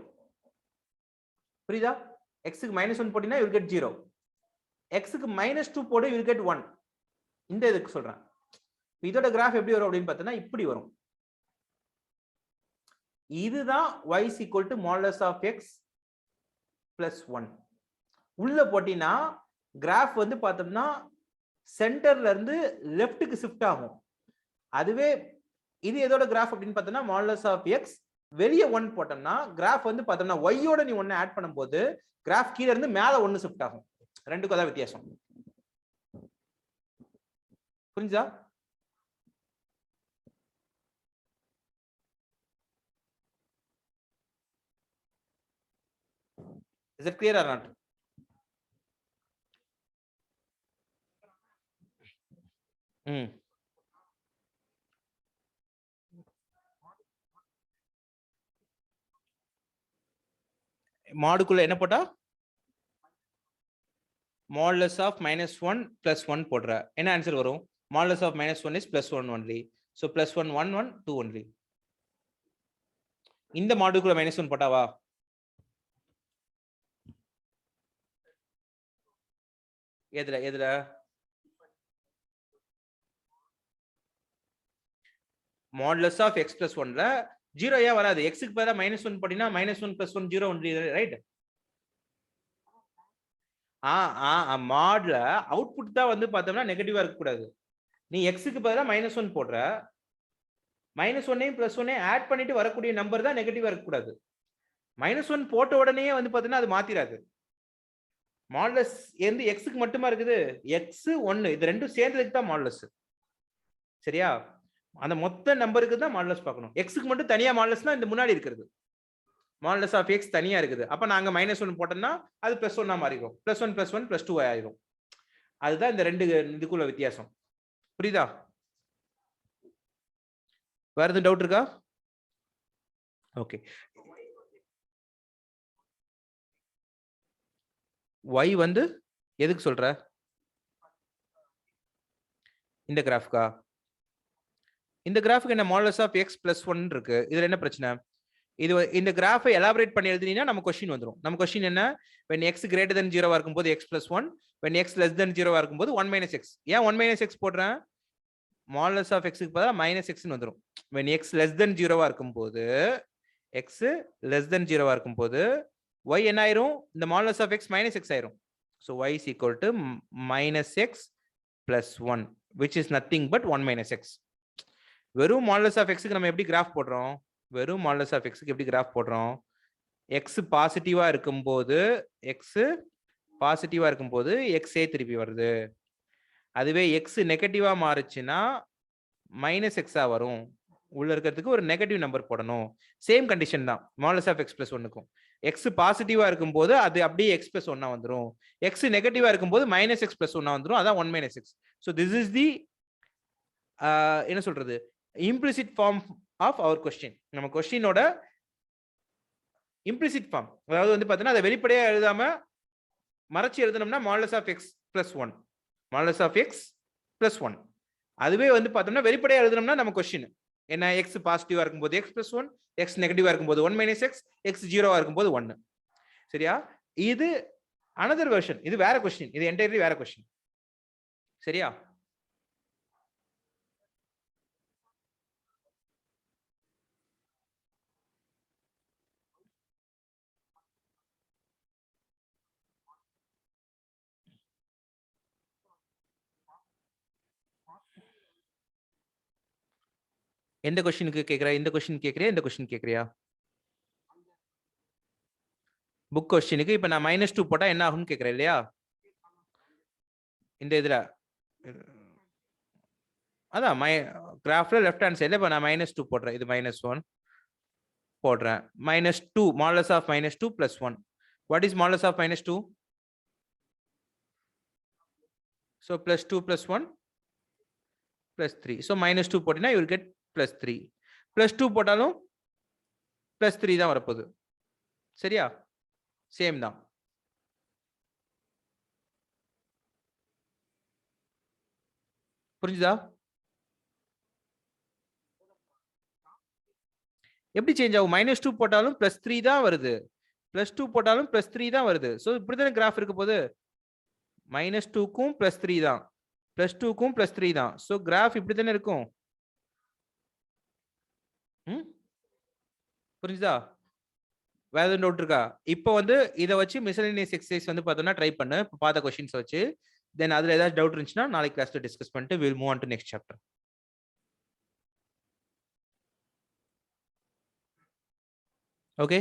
A: புரியுதா? x க்கு -1 போடினா you will get 0. x க்கு -2 போடு you will get 1. இந்த இதுக்கு சொல்றேன். இதோட கிராஃப் எப்படி வரும் அப்படின்னு பார்த்தா இப்படி வரும். இதுதான் y = மாடுலஸ் ஆஃப் x + 1. உள்ள போட்டினா கிராஃப் வந்து பார்த்தோம்னா சென்டர்ல இருந்து லெஃப்ட்டுக்கு ஷிஃப்ட் ஆகும். அதுவே இது எதோட கிராஃப் அப்படின்னு பார்த்தோம்னா மாடுலஸ் ஆஃப் x வெளியே 1 போட்டோம்னா கிராஃப் வந்து பார்த்தோம்னா y யோட நீ 1 ஆட் பண்ணும்போது கிராஃப் கீழ இருந்து மேல 1 ஷிஃப்ட் ஆகும். ரெண்டுக்கும் அதான் வித்தியாசம். புரிஞ்சா? Is it clear or not? மாடுக்குள்ள என்ன போட்டா? மாடுலஸ் ஆஃப் -1 + 1 போடுற என்ன ஆன்சர் வரும்? Modulus of -1 is +1 only. So +1 1 1 2 only. இந்த மாடுக்குள்ள -1 போட்டாவா? எதுல மாடுலஸ் ஆஃப் x + 1ல 0 ஏன் வராது? x க்கு பதிலா -1 போடினா -1 + 1 0 only, ரைட்? மாட்ல அவுட்புட் தான் வந்து பார்த்தோம்னா நெகட்டிவா இருக்க கூடாது. நீ x க்கு பதிலா -1 போடுற. -1ஐயும் +1ஐயும் ஆட் பண்ணிட்டு வரக்கூடிய நம்பர் தான் நெகட்டிவா இருக்க கூடாது. -1 போட்ட உடனே வந்து பார்த்தீங்கன்னா அது மாத்திராது. மாடுலஸ் எந்த x க்கு மட்டுமா இருக்குது? x 1 இது ரெண்டும் சேர்ந்ததுக்கு தான் மாடுலஸ். சரியா? அந்த மொத்த நம்பருக்கு தான் மாடுலஸ் பார்க்கணும். x க்கு மட்டும் தனியா மாடுலஸ்னா இந்த முன்னாடி இருக்குது. மாடுலஸ் ஆஃப் x தனியா இருக்குது. அப்ப நாங்க -1 போட்டோம்னா அது +1 ஆ மாறிடும். +1 + 1 + 2 ஆயிடும். அதுதான் இந்த ரெண்டு இதுக்குள்ள வித்தியாசம். புரியுதா? வேற எதுவும் டவுட் இருக்கா? ஓகே. y வந்து எதுக்கு சொல்ற? இந்த கிராஃப்கா? இந்த கிராஃப்க்கு என்ன மாடுலஸ் ஆஃப் x plus 1 இருக்கு. இதுல என்ன பிரச்சனை? இது இந்த கிராஃபை எலாபரேட் பண்ணி எழுதினீங்கன்னா நம்ம கொஸ்டின் வந்துரும். நம்ம கொஸ்டின் என்ன? when x greater than 0 இருக்கும்போது x plus 1, when x less than 0 இருக்கும்போது 1 minus x. ஏன் 1 minus x போடுறேன்? மாடுலஸ் ஆஃப் x க்கு பதிலா minus x ன்னு வந்துரும். when x less than 0 இருக்கும்போது x less than 0 இருக்கும்போது y என்ன ஆயிரும்? இந்த modulus of x minus x ஆயிரும். so y is equal to minus x plus 1 which is nothing but 1 minus x. வெறும் மாடுலஸ் ஆஃப் x க்கு நம்ம எப்படி கிராஃப் போடுறோம்? வெறும் மாடுலஸ் ஆஃப் x க்கு எப்படி கிராஃப் போடுறோம்? x பாசிட்டிவா இருக்கும்போது x பாசிட்டிவா இருக்கும்போது x ஏ திருப்பி வருது. அதுவே x நெகட்டிவா மாறுச்சுன்னா மைனஸ் எக்ஸா வரும். உள்ள இருக்கிறதுக்கு ஒரு நெகட்டிவ் நம்பர் போடணும். சேம் கண்டிஷன் தான் மாடுலஸ் ஆஃப் x plus 1க்கும். x பாசிட்டிவா இருக்கும்போது அது அப்படியே x plus 1 வந்துரும். x நெகட்டிவா இருக்கும்போது மைனஸ் x plus 1 வந்துரும். அதான் 1 minus x. so this is the என்ன சொல்றது? implicit form of our question. நம்ம கொஸ்டினோட implicit form. அதாவது வந்து பார்த்தீங்கன்னா அதை வெளிப்படையா எழுதாம மறைச்சு எழுதணும்னா modulus of x plus 1. Modulus of x plus 1. அதுவே வந்து பார்த்தோம்னா வெளிப்படையா எழுதணும்னா நம்ம கொஸ்டின் என்ன? x பாசிட்டிவா இருக்கும்போது x plus 1, x நெகட்டிவா இருக்கும்போது 1 minus x, x ஜீரோவா இருக்கும்போது 1. சரியா? இது another version. இது வேற கொஸ்டின். இது என்டையர்லி வேற கொஸ்டின். சரியா? எந்த கொஸ்டினுக்கு கேக்குறா? இந்த கொஸ்டின் கேக்குறியா? இந்த கொஸ்டின் கேக்குறியா? புக் கொஸ்டினுக்கு இப்ப நான் -2 போட்டா என்ன ஆகும்னு கேக்குறேன் இல்லையா? இந்த இதுல அதான் கிராஃப்ல லெஃப்ட் ஹேண்ட் சைடுல இப்ப நான் -2 போடுறேன். இது -1 போடுறேன். -2 modulus of -2 plus 1. what is modulus of -2? so +2 plus 1 plus 3. so -2 போட்டீங்கன்னா you will get +3. +2 போட்டாலும் +3 தான் வரப்போகுது. சரியா? சேம் தான். புரிஞ்சுதா? எப்படி சேஞ்ச் ஆகும்? -2 போட்டாலும் +3 தான் வருது. +2 போட்டாலும் +3 தான் வருது. சோ இப்படிதானே கிராஃப் இருக்க போகுது. -2க்கும் +3 தான். +2க்கும் +3 தான். சோ கிராஃப் இப்படி தானே இருக்கும். புரிஞ்சுதா? வேற எதுவும் டவுட் இருக்கா? இப்போ வந்து இத வச்சு மிஸ்செலேனியஸ் எக்ஸர்சைஸ் வந்து பார்த்தோம்னா ட்ரை பண்ணு. பார்த்த क्वेश्चंस வச்சு. தென் அதுல ஏதாவது டவுட் இருந்துச்சுன்னா நாளைக்கு கிளாஸ்ல டிஸ்கஸ் பண்ணிட்டு we'll move on to next chapter. Okay?